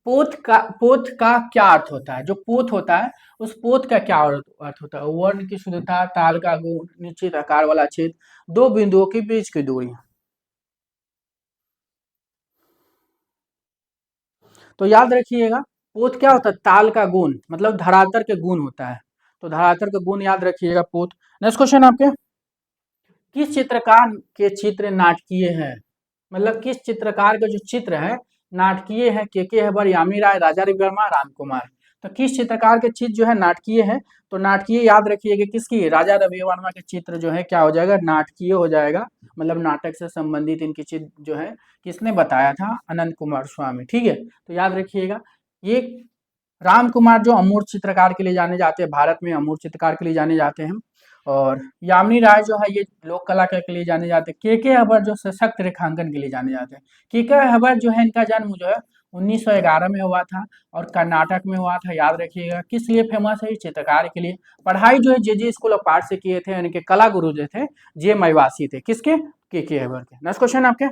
पोत का क्या अर्थ होता है? जो पोत होता है उस पोत का क्या अर्थ होता है? वर्ण की शुद्धता, ताल का गुण, निश्चित आकार वाला छेद, दो बिंदुओं के बीच की दूरी। तो याद रखिएगा पोत क्या होता है? ताल का गुण, मतलब धरातल के गुण होता है। तो धरातल का गुण याद रखिएगा पोत। नेक्स्ट क्वेश्चन आपके, किस चित्रकार के चित्र नाटकीय है? मतलब किस चित्रकार का जो चित्र है नाटकीय है? के हबर, यामी राय, राजा रवि वर्मा, राम कुमार। तो किस चित्रकार के चित्र जो है नाटकीय है? तो नाटकीय याद रखिएगा किसकी? राजा रवि वर्मा के चित्र जो है क्या हो जाएगा? नाटकीय हो जाएगा, मतलब नाटक से संबंधित इनकी चित्र जो है किसने बताया था? अनंत कुमार स्वामी, ठीक है। तो याद रखिएगा ये राम कुमार जो अमूर्त चित्रकार के लिए जाने जाते हैं, भारत में अमूर्त चित्रकार के लिए जाने जाते हैं, और यामिनी राय जो है ये लोक कलाकार के लिए जाने जाते हैं। के हबर जो सशक्त रेखांकन के लिए जाने जाते हैं। के हबर जो है इनका जन्म जो है 1911 में हुआ था और कर्नाटक में हुआ था। याद रखिएगा किस लिए फेमस है? चित्रकार के लिए। पढ़ाई जो है जे स्कूल ऑफ आर्ट से किए थे, यानी कि कला गुरु जो थे जे मैवासी थे, किसके? के हबर के। नेक्स्ट क्वेश्चन आपके,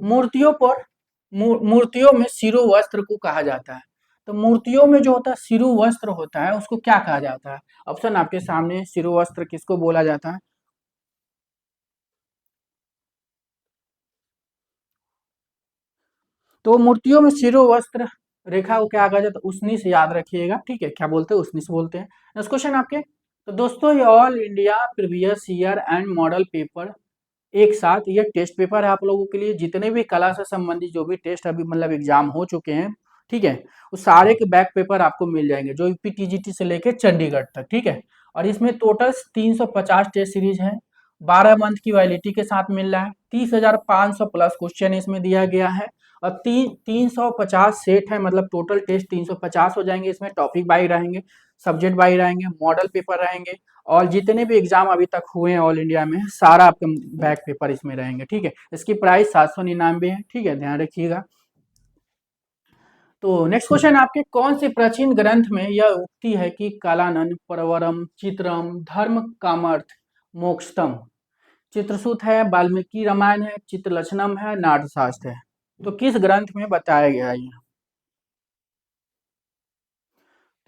मूर्तियों पर मूर्तियों में शिरो वस्त्र को कहा जाता है। तो मूर्तियों में जो होता है शिरो वस्त्र होता है उसको क्या कहा जाता है? ऑप्शन आपके सामने, शिरो वस्त्र किसको बोला जाता है? तो मूर्तियों में शिरो वस्त्र रेखा को क्या कहा जाता है? उसनी से, याद रखिएगा, ठीक है। क्या बोलते हैं? उसनी से बोलते हैं। नेक्स्ट क्वेश्चन आपके, तो दोस्तों ये all India previous year and model paper एक साथ, ये टेस्ट पेपर है आप लोगों के लिए। जितने भी कला से संबंधित जो भी टेस्ट अभी मतलब एग्जाम हो चुके हैं, ठीक है, उस सारे के बैक पेपर आपको मिल जाएंगे, जो यूपीटीजीटी से लेके चंडीगढ़ तक, ठीक है। और इसमें टोटल 350 टेस्ट सीरीज है, 12 मंथ की वैलिडिटी के साथ मिल रहा है। 30,500 प्लस क्वेश्चन इसमें दिया गया है, और 350 सेट है, मतलब टोटल टेस्ट 350 हो जाएंगे। इसमें टॉपिक वाइज रहेंगे, सब्जेक्ट वाइज रहेंगे, मॉडल पेपर रहेंगे, और जितने भी एग्जाम अभी तक हुए हैं ऑल इंडिया में सारा आपके बैक पेपर इसमें रहेंगे, ठीक है। इसकी प्राइस 799 है, ठीक है, ध्यान रखिएगा। तो नेक्स्ट क्वेश्चन आपके, कौन से प्राचीन ग्रंथ में यह उक्ति है कि कालानन परवरम चित्रम धर्म कामर्थ मोक्षतम? चित्रसूत है, वाल्मीकि रामायण है, चित्रलक्षणम है, नाट्यशास्त्र है। तो किस ग्रंथ में बताया गया है ये?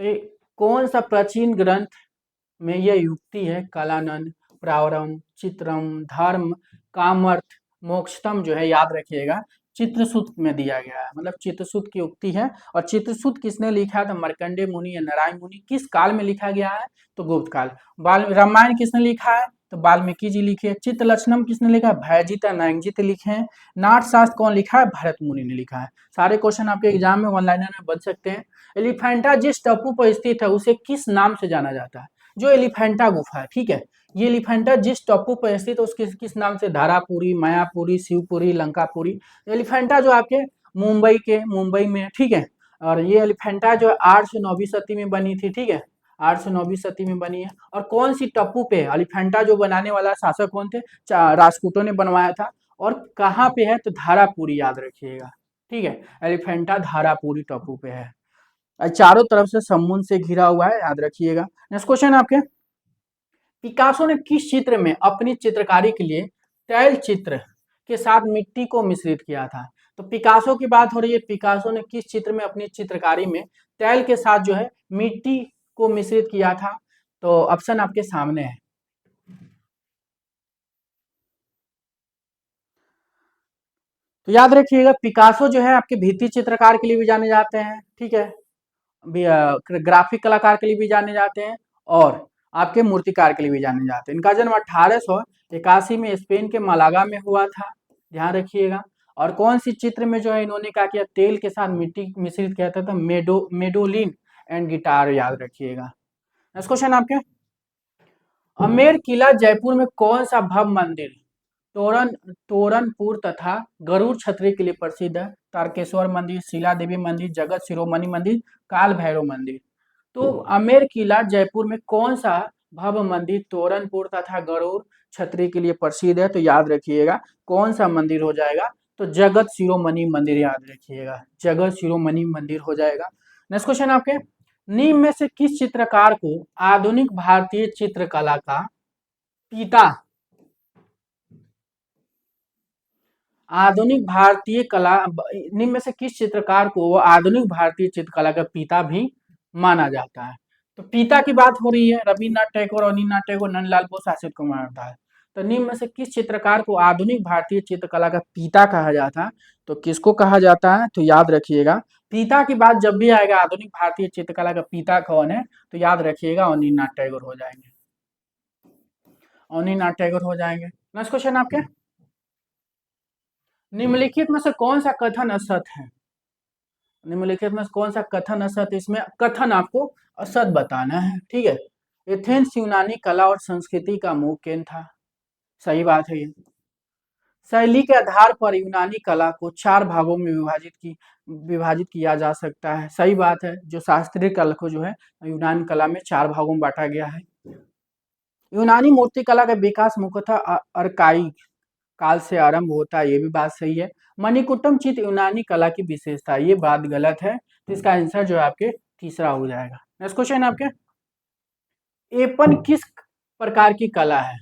तो कौन सा प्राचीन ग्रंथ में यह युक्ति है कलानन, प्रावरम, चित्रम, धर्म, कामर्थ, मोक्षतम जो है याद रखिएगा चित्रसूत में दिया गया है, मतलब चित्रसूत की उक्ति है। और चित्रसूत किसने लिखा है? तो मार्कंडेय मुनि या नारायण मुनि। किस काल में लिखा गया है? तो गुप्त काल। रामायण किसने लिखा है? तो वाल्मीकि जी लिखे हैं। चित्रलक्षणम किसने लिखा है? भयजित नायकजित लिखे हैं। नाट्यशास्त्र कौन लिखा है? भरत मुनि ने लिखा है। सारे क्वेश्चन आपके एग्जाम में वन लाइनर में बन सकते हैं। एलिफेंटा जिस टापू पर स्थित है उसे किस नाम से जाना जाता है? जो एलिफेंटा गुफा है, ठीक है, ये एलिफेंटा जिस टापू पर स्थित है उसके किस नाम से? धारापुरी, मायापुरी, शिवपुरी, लंकापुरी। एलिफेंटा जो आपके मुंबई में है, ठीक है। और ये एलिफेंटा जो है 8 से 9वीं सदी में बनी थी, ठीक है, 8 से 9वीं सदी में बनी है। और कौन सी टापू पे एलिफेंटा जो बनाने वाला शासक कौन थे? राजपूतों ने बनवाया था। और कहाँ पे है? तो धारापुरी, याद रखिएगा, ठीक है। एलिफेंटा धारापुरी टापू पे है। चारों तरफ से समुद्र से घिरा हुआ है, याद रखिएगा। नेक्स्ट क्वेश्चन आपके, पिकासो ने किस चित्र में अपनी चित्रकारी के लिए तैल चित्र के साथ मिट्टी को मिश्रित किया था? तो पिकासो की बात हो रही है, पिकासो ने किस चित्र में अपनी चित्रकारी में तैल के साथ जो है मिट्टी को मिश्रित किया था? तो ऑप्शन आपके सामने है। तो याद रखिएगा पिकासो जो है आपके भित्ति चित्रकार के लिए भी जाने जाते हैं, ठीक है, ग्राफिक कलाकार के लिए भी जाने जाते हैं और आपके मूर्तिकार के लिए भी जाने जाते हैं। इनका जन्म 1881 में स्पेन के मालागा में हुआ था, ध्यान रखिएगा। और कौन सी चित्र में जो है इन्होंने क्या किया? तेल के साथ मिट्टी मिश्रित किया था, तो मेडोलिन एंड गिटार, याद रखिएगा। नेक्स्ट क्वेश्चन आपके, अमेर किला जयपुर में कौन सा भव्य मंदिर तोरण तोरणपुर तथा गरुड़ छतरी के लिए प्रसिद्ध है? तारकेश्वर मंदिर, शिला देवी मंदिर, जगत शिरोमणि मंदिर, काल भैरव मंदिर। तो आमेर किला जयपुर में कौन सा भव्य मंदिर तोरणपुर तथा गरुड़ छतरी के लिए प्रसिद्ध है? तो याद रखिएगा कौन सा मंदिर हो जाएगा? तो जगत शिरोमणि मंदिर, याद रखिएगा, जगत शिरोमणि मंदिर हो जाएगा। नेक्स्ट क्वेश्चन आपके, निम्न में से किस चित्रकार को आधुनिक भारतीय चित्रकला का पिता आधुनिक भारतीय कला निम्न में से किस चित्रकार को आधुनिक भारतीय चित्रकला का पिता भी माना जाता है? तो पिता की बात हो रही है, रविन्द्रनाथ टैगोर, अनिलनाथ टैगोर, नंदलाल बोस, आशिष कुमार दास। तो निम्न में से किस चित्रकार को आधुनिक भारतीय चित्रकला का पिता कहा जाता है? तो किसको कहा जाता है? तो याद रखिएगा पिता की बात जब भी आएगा आधुनिक भारतीय चित्रकला का पिता कौन है? तो याद रखिएगा अनिलनाथ टैगोर हो जाएंगे, अनिलनाथ टैगोर हो जाएंगे। नेक्स्ट क्वेश्चन आपके, निम्नलिखित में से कौन सा कथन असत्य है? निम्नलिखित में कौन सा कथन असत्य? इसमें कथन आपको असत्य बताना है, ठीक है। एथेंस यूनानी कला और संस्कृति का मुख्य केंद्र था, सही बात है ये। शैली के आधार पर यूनानी कला को 4 भागों में विभाजित किया जा सकता है, सही बात है। जो शास्त्रीय कला को जो है यूनानी कला में 4 भागों में बांटा गया है। यूनानी मूर्ति कला का विकास मुख्यतः अर्काइक काल से आरंभ होता है, ये भी बात सही है। मणिकुट्टम चित्र यूनानी कला की विशेषता, ये बात गलत है, तो इसका आंसर जो है आपके तीसरा हो जाएगा। नेक्स्ट क्वेश्चन आपके, एपन किस प्रकार की कला है?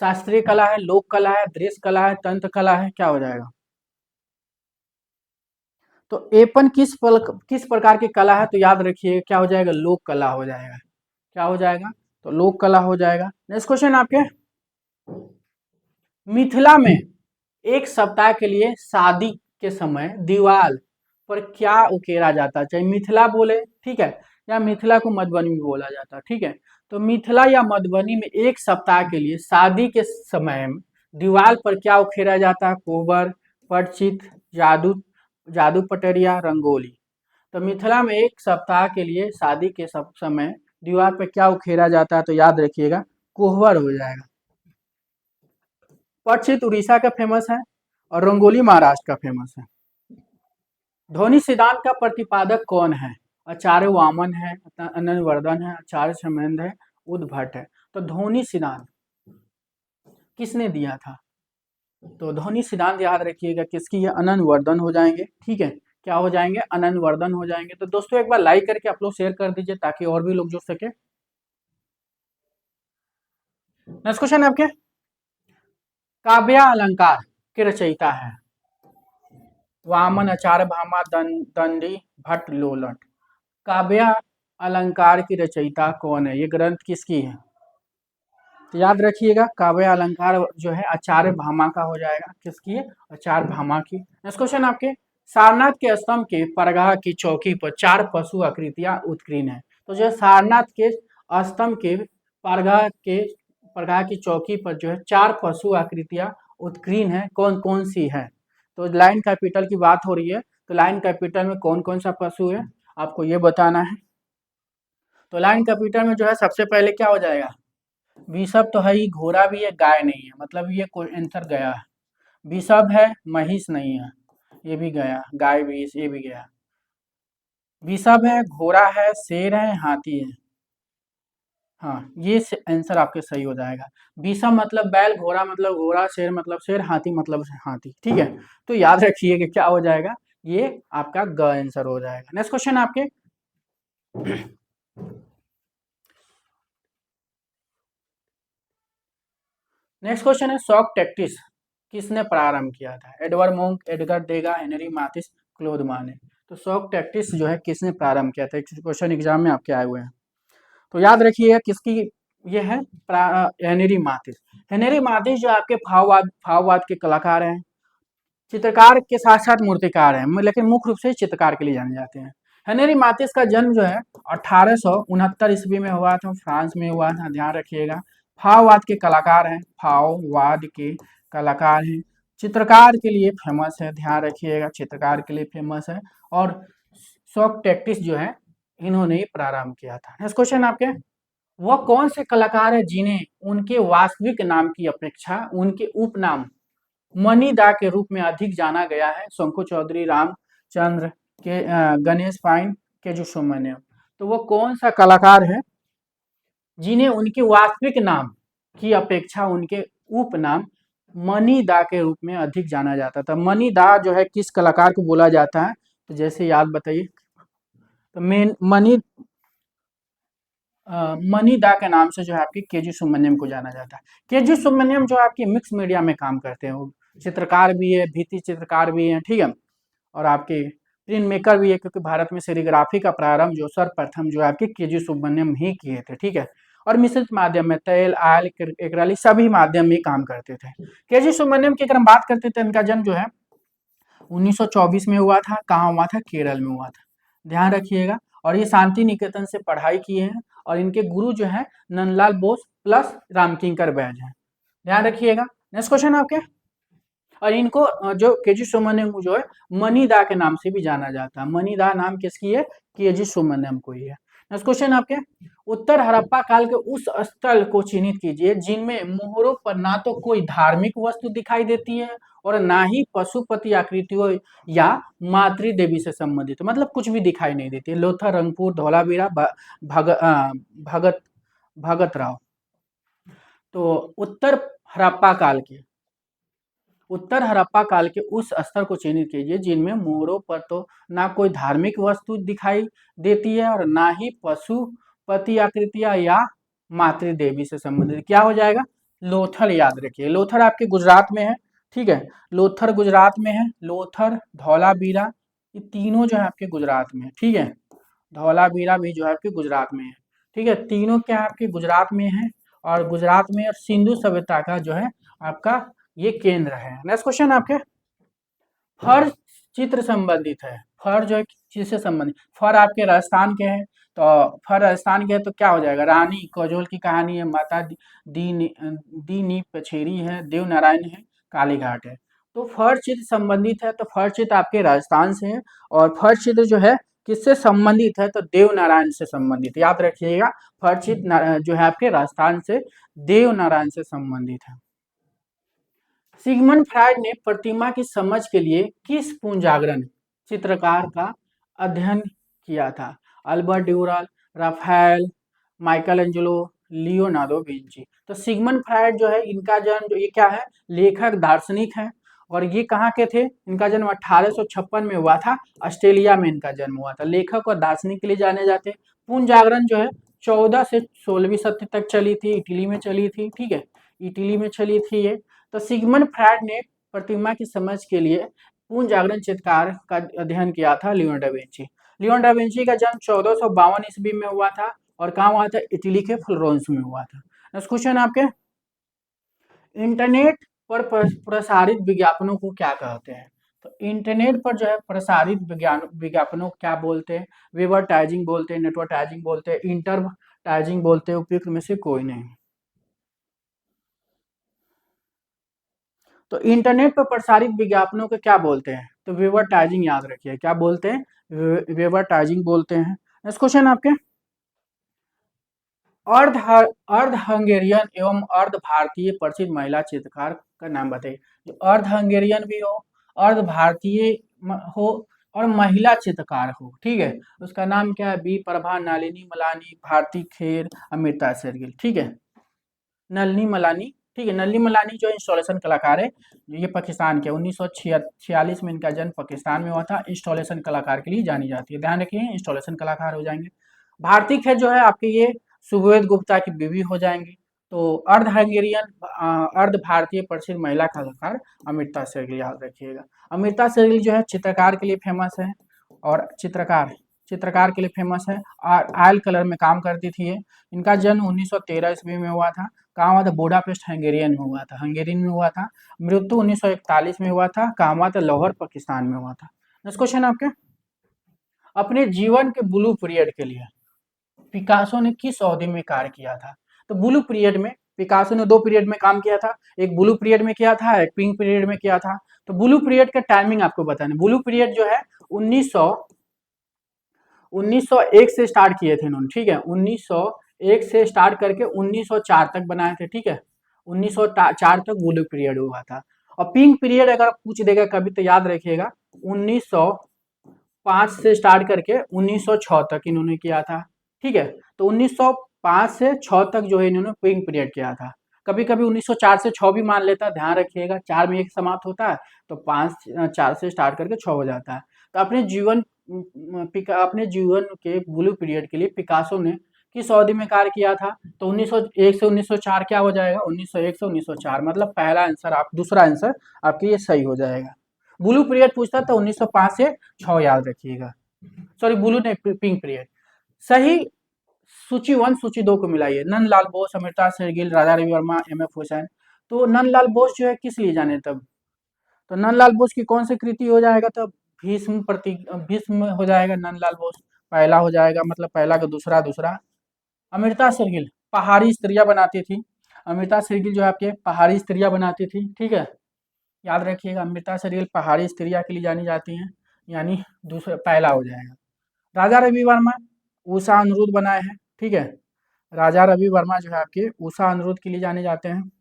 शास्त्रीय कला है, लोक कला है, दृश्य कला है, तंत्र कला है, क्या हो जाएगा? तो एपन किस प्रकार की कला है? तो याद रखिए क्या हो जाएगा? लोक कला हो जाएगा, क्या हो जाएगा? तो लोक कला हो जाएगा। नेक्स्ट क्वेश्चन आपके, मिथिला में एक सप्ताह के लिए शादी के समय दीवार पर क्या उकेरा जाता है? चाहे मिथिला बोले, ठीक है, या मिथिला को मधुबनी में बोला जाता है, ठीक है। तो मिथिला या मधुबनी में एक सप्ताह के लिए शादी के समय दीवार पर क्या उकेरा जाता है? कोबर, पटचित्र, जादू जादू पटरिया, रंगोली। तो मिथिला में एक सप्ताह के लिए शादी के समय दीवार पर क्या उकेरा जाता है? तो याद रखिएगा कोहबर हो जाएगा। पटचित्र उड़ीसा का फेमस है और रंगोली महाराष्ट्र का फेमस है। ध्वनि सिद्धांत का प्रतिपादक कौन है? आचार्य वामन है, अनंतवर्धन है, आचार्य समंद है, उद्भट है। तो ध्वनि सिद्धांत किसने दिया था? तो ध्वनि सिद्धांत याद रखिएगा किसकी है? अनंतवर्धन हो जाएंगे, ठीक है, क्या हो जाएंगे? अनंतवर्धन हो जाएंगे। तो दोस्तों एक बार लाइक करके आप लोग शेयर कर दीजिए ताकि और भी लोग जुड़ सके। नेक्स्ट क्वेश्चन आपके, काव्य अलंकार के रचयिता है? वामन, आचार्य भामा, दंडी, भट्ट, लोलट। काव्य अलंकार की रचयिता कौन है? ये ग्रंथ किसकी है? तो याद रखिएगा, काव्य अलंकार जो है आचार्य भामा का हो जाएगा। किसकी है? आचार्य भामा की। नेक्स्ट क्वेश्चन आपके, सारनाथ के स्तंभ के परगाह की चौकी पर 4 पशु आकृतियां उत्कीर्ण है। तो जो है सारनाथ के स्तंभ के परगाह की चौकी पर जो है 4 पशु आकृतियां उत्कीर्ण है, कौन कौन सी है? तो लाइन कैपिटल की बात हो रही है, तो लाइन कैपिटल में कौन कौन सा पशु है आपको ये बताना है। तो लाइन कैपिटल में जो है सबसे पहले क्या हो जाएगा? वृषभ तो है ही, घोड़ा भी है, गाय नहीं है, मतलब ये कोई आंसर गया है। वृषभ है, महिष नहीं है, ये भी गया, गाय भी, ये भी गया। वृषभ है, घोड़ा है, शेर है, हाथी है। हाँ, ये आंसर आपके सही हो जाएगा। वृषभ मतलब बैल, घोड़ा मतलब घोड़ा, शेर मतलब शेर, हाथी मतलब हाथी। ठीक है, तो याद रखिए कि क्या हो जाएगा, ये आपका ग आंसर हो जाएगा। नेक्स्ट क्वेश्चन आपके, नेक्स्ट क्वेश्चन है, शॉक टैक्टिस किसने प्रारंभ किया था? एडवर्ड मोंक, एडगर देगा, हेनरी माथिस, क्लोद माने। तो शॉक टैक्टिस जो है किसने प्रारंभ किया था? क्वेश्चन एग्जाम में आपके आए हुए हैं, तो याद रखिएगा किसकी ये है, हेनरी माथिस। हेनरी माथिस जो आपके भाववाद के कलाकार हैं, चित्रकार के साथ साथ मूर्तिकार हैं, लेकिन मुख्य रूप से चित्रकार के लिए जाने जाते हैं। हेनरी माथिस का जन्म जो है 1869 ईस्वी में हुआ था, फ्रांस में हुआ था, ध्यान रखिएगा। भाववाद के कलाकार हैं, भाववाद के कलाकार हैं, चित्रकार के लिए फेमस है, ध्यान रखिएगा, चित्रकार के लिए फेमस है। और शॉक टैक्टिस जो है इन्होंने ही प्रारंभ किया था। नेक्स्ट क्वेश्चन आपके, वह कौन से कलाकार है जिन्हें उनके वास्तविक नाम की अपेक्षा उनके उपनाम मनीदा के रूप में अधिक जाना गया है? शंकु चौधरी, रामचंद्र के, गणेश पाइन, केजू सुब्रमण्यम। तो वो कौन सा कलाकार है जिन्हें उनके वास्तविक नाम की अपेक्षा उनके उपनाम मनीदा के रूप में अधिक जाना जाता था? मनीदा जो है किस कलाकार को बोला जाता है? तो जैसे याद बताइए, तो मेन मनीदा के नाम से जो है आपकी केजी सुब्रमण्यम को जाना जाता है। केजी सुब्रमण्यम जो आपकी मिक्स मीडिया में काम करते हैं, वो चित्रकार भी है, भित्ति चित्रकार भी है, ठीक है, और आपके प्रिंट मेकर भी है, क्योंकि भारत में सेरिग्राफी का प्रारंभ जो सर्वप्रथम जो है आपके केजी सुब्रमण्यम ही किए थे। ठीक है, और मिश्रित माध्यम में तेल, आयल, एक्रेलिक सभी माध्यम में काम करते थे। केजी सुब्रमण्यम की अगर हम बात करते थे, इनका जन्म जो है 1924 में हुआ था। कहाँ हुआ था? केरल में हुआ था, ध्यान रखिएगा। और ये शांति निकेतन से पढ़ाई किए हैं, और इनके गुरु जो है नंदलाल बोस प्लस रामकिंकर बैज हैं, ध्यान रखिएगा। नेक्स्ट क्वेश्चन आपके, और इनको जो केजी सुब्रमण्यम को जो है मनीदा के नाम से भी जाना जाता है। मनीदा नाम किसकी है? केजी सुब्रमण्यम को ही है। नेक्स्ट क्वेश्चन आपके, उत्तर हड़प्पा काल के उस स्थल को चिन्हित कीजिए जिनमें मोहरों पर ना तो कोई धार्मिक वस्तु दिखाई देती है और ना ही पशुपति आकृतियों या मातृ देवी से संबंधित, मतलब कुछ भी दिखाई नहीं देती है। लोथर, रंगपुर, धौलावीरा, भगत भगत राव। तो उत्तर हड़प्पा काल के उस स्तर को चिन्हित कीजिए जिनमें मोहरों पर तो ना कोई धार्मिक वस्तु दिखाई देती है और ना ही पशुपति आकृतियां या मातृ देवी से संबंधित। क्या हो जाएगा? लोथल, याद रखिए, लोथर आपके गुजरात में है। ठीक है, लोथर गुजरात में है, लोथर, धौलावीरा, ये तीनों जो है आपके गुजरात में है। ठीक है, धौलावीरा भी जो है आपके गुजरात में है। ठीक है, तीनों क्या आपके गुजरात में है, और गुजरात में और सिंधु सभ्यता का जो है आपका ये केंद्र है। नेक्स्ट क्वेश्चन आपके, फर चित्र संबंधित है, फर जो है चीज से संबंधित, फर आपके राजस्थान के हैं, तो फर राजस्थान के है, तो क्या हो जाएगा? रानी कजोल की कहानी है, माता दी नी पछेरी है, देव नारायण है, कालीघाट है। तो फर चित्र संबंधित है, तो फर चित्र आपके राजस्थान से है, और फर चित्र जो है किससे संबंधित है? तो देव नारायण से संबंधित, याद रखिएगा। फर चित्र जो है आपके राजस्थान से देव नारायण से संबंधित है। सिगमंड फ्रायड ने प्रतिमा की समझ के लिए किस पुनर्जागरण चित्रकार का अध्ययन किया था? Albert Durer, Raphael, Michelangelo, Leonardo Vinci. तो सिगमंड फ्रायड जो है इनका जन्म जो ये क्या है? लेखक, दार्शनिक है, और ये कहाँ के थे? इनका जन्म 1856 में हुआ था, ऑस्ट्रेलिया में इनका जन्म हुआ था। लेखक और दार्शनिक के लिए जाने जाते हैं। पुनर्जागरण जो है 14 से 16वीं सदी तक चली थी, इटली में चली थी। ठीक है, इटली में चली थी ये। तो सिगमंड फ्रायड ने प्रतिमा की समझ के लिए पुनर्जागरण चित्रकार का अध्ययन किया था Leonardo Vinci. Leon da Vinci का जन्म 1452 ईस्वी में हुआ था और कहाँ हुआ था? इटली के फ्लोरेंस में हुआ था। नेक्स्ट क्वेश्चन आपके, इंटरनेट पर प्रसारित विज्ञापनों को क्या कहते हैं? तो इंटरनेट पर जो है प्रसारित विज्ञापनों को क्या बोलते हैं? वेबरटाइजिंग बोलते हैं, नेटवर्टाइजिंग बोलते हैं, इंटरटाइजिंग बोलते हैं, उपयुक्त में से कोई नहीं। तो इंटरनेट पर प्रसारित विज्ञापनों को क्या बोलते हैं? तो वेबरटाइजिंग याद रखिए, क्या बोलते हैं? वेबरटाइजिंग बोलते हैं। नेक्स्ट क्वेश्चन आपके, अर्ध अर्ध हंगेरियन एवं अर्ध भारतीय प्रसिद्ध महिला चित्रकार का नाम बताइए। जो अर्ध हंगेरियन भी हो, अर्ध भारतीय हो और महिला चित्रकार हो, ठीक है, उसका नाम क्या है? बी प्रभा, नलिनी मलानी, भारती खेर, अमृता शेरगिल, ठीक है, नलिनी मलानी, ठीक है। नलिनी मलानी जो इंस्टॉलेशन कलाकार है, ये पाकिस्तान के 1946 में इनका जन्म पाकिस्तान में हुआ था। इंस्टॉलेशन कलाकार के लिए जानी जाती है, ध्यान रखिए, इंस्टॉलेशन कलाकार हो जाएंगे। भारती खेर जो है आपके ये सुबोध गुप्ता की बीवी हो जाएंगी। तो अर्ध हंगेरियन अर्ध भारतीय प्रसिद्ध महिला कलाकार अमृता शेरगिल, याद रखिएगा। अमृता शेरगिल जो है चित्रकार के लिए फेमस है, और चित्रकार के लिए फेमस है, ऑयल कलर में काम करती थी ये। इनका जन्म 1913 ईस्वी में हुआ था, कहाँ हुआ था? बुडापेस्ट हंगेरियन में हुआ था, हंगेरियन में हुआ था। मृत्यु 1941 में हुआ था, कहाँ हुआ था? लाहौर पाकिस्तान में हुआ था। नेक्स्ट क्वेश्चन आपके, अपने जीवन के ब्लू पीरियड के लिए पिकासो ने किस अवधि में कार्य किया था? तो ब्लू पीरियड में पिकासो ने 2 पीरियड में काम किया था, एक ब्लू पीरियड में किया था, एक पिंक पीरियड में किया था। तो ब्लू पीरियड का टाइमिंग आपको बताना। ब्लू पीरियड जो है 1901 से स्टार्ट किए थे इन्होंने, ठीक है, 1901 से स्टार्ट करके 1904 तक बनाए थे, ठीक है, 1904 तक ब्लू पीरियड हुआ था। और पिंक पीरियड अगर पूछ देगा कभी तो याद रखिएगा, 1905 से स्टार्ट करके 1906 तक इन्होंने किया था, ठीक है। तो 1905 से 6 तक जो है इन्होंने पिंक पीरियड किया था। कभी कभी 1904 से 6 भी मान लेता है, ध्यान रखिएगा, 4 में 1 समाप्त होता है, तो 4 से स्टार्ट करके 6 हो जाता है। तो अपने जीवन के ब्लू पीरियड के लिए पिकासो ने किस अवधि में कार्य किया था? तो 1901 से 1904 क्या हो जाएगा? 1901 से 1904, मतलब पहला आंसर आप, दूसरा आंसर आपके ये सही हो जाएगा। ब्लू पीरियड पूछता था 1905 से 6, याद रखिएगा। सॉरी, ब्लू नहीं, पिंक पीरियड। सही सूची 1 सूची 2 को मिलाइए। नंदलाल बोस, अमृता शेरगिल, राजा रवि वर्मा, एम.एफ. हुसैन। तो नंदलाल बोस जो है किस लिए जाने तब? तो नंदलाल बोस की कौन सी कृति हो जाएगा तब? भीष्म हो जाएगा नंदलाल बोस, पहला हो जाएगा, मतलब पहला का दूसरा, दूसरा। अमृता शेरगिल पहाड़ी स्त्रियां बनाती थी, अमृता शेरगिल जो है आपके पहाड़ी स्त्रियां बनाती थी, ठीक है, याद रखिएगा, अमृता शेरगिल पहाड़ी स्त्रियां के लिए जानी जाती हैं, यानी दूसरा, पहला हो जाएगा। राजा रवि वर्मा उषा अनिरुद्ध बनाए हैं, ठीक है, राजा रवि वर्मा जो है आपके उषा अनिरुद्ध के लिए जाने जाते हैं।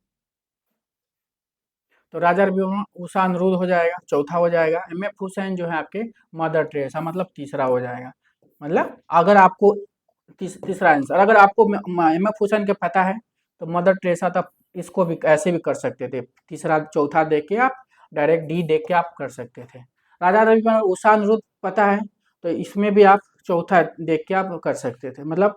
तो राजा रवि वर्मा उषा अनिरुद्ध हो जाएगा, चौथा हो जाएगा। एम.एफ. हुसैन जो है आपके मदर टेरेसा, मतलब तीसरा हो जाएगा। मतलब अगर आपको तीसरा आंसर, अगर आपको एम.एफ. हुसैन के पता है तो मदर टेरेसा तब इसको भी ऐसे भी कर सकते थे, तीसरा चौथा देख के आप डायरेक्ट डी देख के आप कर सकते थे। राजा रवि वर्मा उषा अनिरुद्ध पता है तो इसमें भी आप चौथा देख के आप कर सकते थे, मतलब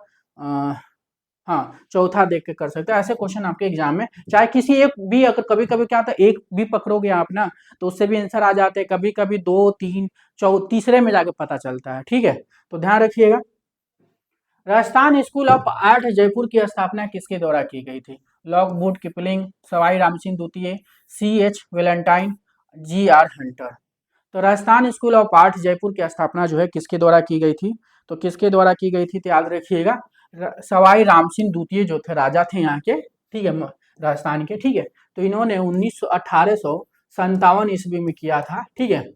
हाँ, चौथा देख के कर सकते हैं। ऐसे क्वेश्चन आपके एग्जाम में, चाहे किसी एक भी, अगर कभी कभी क्या होता है एक भी पकड़ोगे आप ना तो उससे भी आंसर आ जाते हैं, कभी कभी 2 3 तीसरे में जाके पता चलता है, ठीक है, तो ध्यान रखिएगा। Rajasthan school of art Jaipur की स्थापना किसके द्वारा की गई थी? लॉकवुड किपलिंग, सवाई रामसिंह द्वितीय, C.H. Valentine, G.R. हंटर। तो Rajasthan school of art Jaipur की स्थापना जो है किसके द्वारा की गई थी? तो किसके द्वारा की गई थी तो याद रखिएगा, सवाई रामसिंह द्वितीय जो थे, राजा थे यहाँ के, ठीक है, राजस्थान के, ठीक है। तो इन्होंने 1857 ईस्वी में किया था, ठीक है।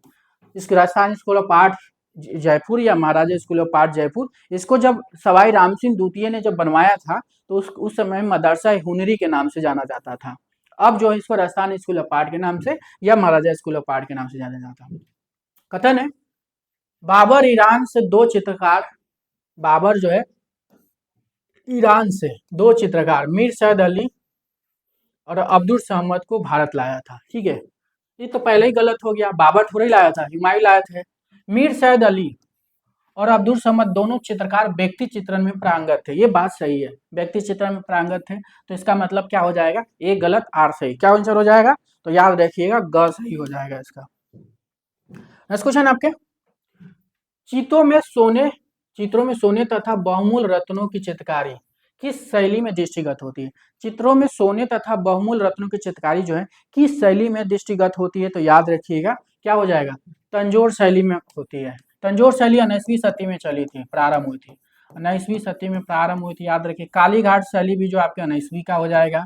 इसके Rajasthan school of art Jaipur या महाराजा स्कूल ऑफ आर्ट जयपुर, इसको जब सवाई रामसिंह द्वितीय ने जब बनवाया था तो उस समय मदरसा हुनरी के नाम से जाना जाता था। अब जो है इसको राजस्थान स्कूल ऑफ आर्ट के नाम से या महाराजा स्कूल ऑफ आर्ट के नाम से जाना जाता है। कथन है, बाबर ईरान से 2 चित्रकार, बाबर जो है ईरान से 2 चित्रकार मीर सैयद अली और अब्दुल समद को भारत लाया था, ठीक है। ये तो पहले ही गलत हो गया, बाबर थोड़ा ही लाया था, हुमायूं लाए थे। मीर सैयद अली और अब्दुल समद दोनों चित्रकार व्यक्ति चित्रण में पारंगत थे, ये बात सही है, व्यक्ति चित्रण में पारंगत थे, तो इसका मतलब क्या हो जाएगा? ए गलत, आर सही, क्या आंसर हो जाएगा? तो याद रखिएगा ग सही हो जाएगा इसका। नेक्स्ट क्वेश्चन आपके, चित्रों में सोने तथा बहुमूल्य रत्नों की चित्रकारी किस शैली में दृष्टिगत होती है? चित्रों में सोने तथा बहुमूल्य रत्नों की चित्रकारी जो है किस शैली में दृष्टिगत होती है? तो याद रखिएगा क्या हो जाएगा, तंजोर शैली में होती है। तंजोर शैली 19वीं सदी में चली थी, प्रारंभ हुई थी, 19वीं सदी में प्रारंभ हुई थी, याद रखिए। कालीघाट शैली भी जो आपके 19वीं का हो जाएगा।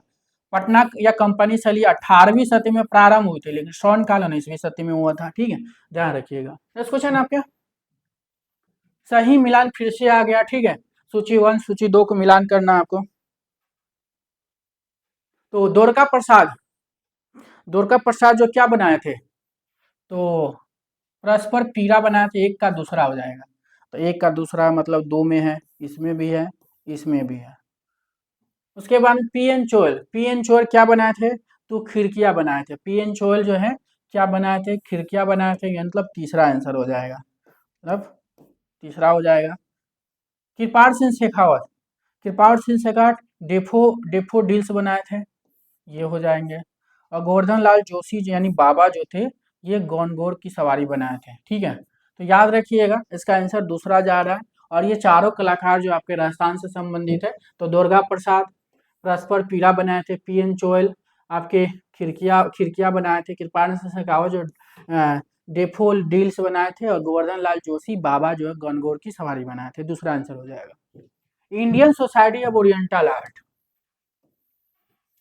पटना या कंपनी शैली 18वीं सदी में प्रारंभ हुई थी, लेकिन स्वर्ण काल 19वीं सदी में हुआ था, ठीक है, ध्यान रखिएगा। नेक्स्ट क्वेश्चन आपके, सही मिलान फिर से आ गया, ठीक है, सूची 1 सूची 2 को मिलान करना आपको। तो द्वारका प्रसाद जो क्या बनाए थे, तो परस्पर पीरा बनाए थे, एक का दूसरा हो जाएगा, तो एक का दूसरा मतलब दो में है, इसमें भी है, इसमें भी है। उसके बाद पी एन चोल क्या बनाए थे, तो खिड़कियां बनाए थे। पी एन चोल जो है क्या बनाए थे, खिड़कियां बनाए थे, ये मतलब तीसरा आंसर हो जाएगा, मतलब तीसरा हो जाएगा। कृपाल सिंह शेखावत, कृपाल सिंह शेखावत डेफोडिल्स बनाए थे, ये हो जाएंगे। और गोवर्धन लाल जोशी यानी बाबा जो थे, ये गौनगौर की सवारी बनाए थे, ठीक है। तो याद रखिएगा इसका आंसर दूसरा जा रहा है। और ये चारों कलाकार जो आपके राजस्थान से संबंधित है, तो दुर्गा प्रसाद परस्पर पीड़ा बनाए थे, पी एन चोयल आपके खिड़कियां बनाए थे, कृपाल सिंह शेखावत जो डेफोल डील्स बनाए थे, और गोवर्धन लाल जोशी बाबा जो है गणगौर की सवारी बनाए थे, दूसरा आंसर हो जाएगा। Indian society of oriental art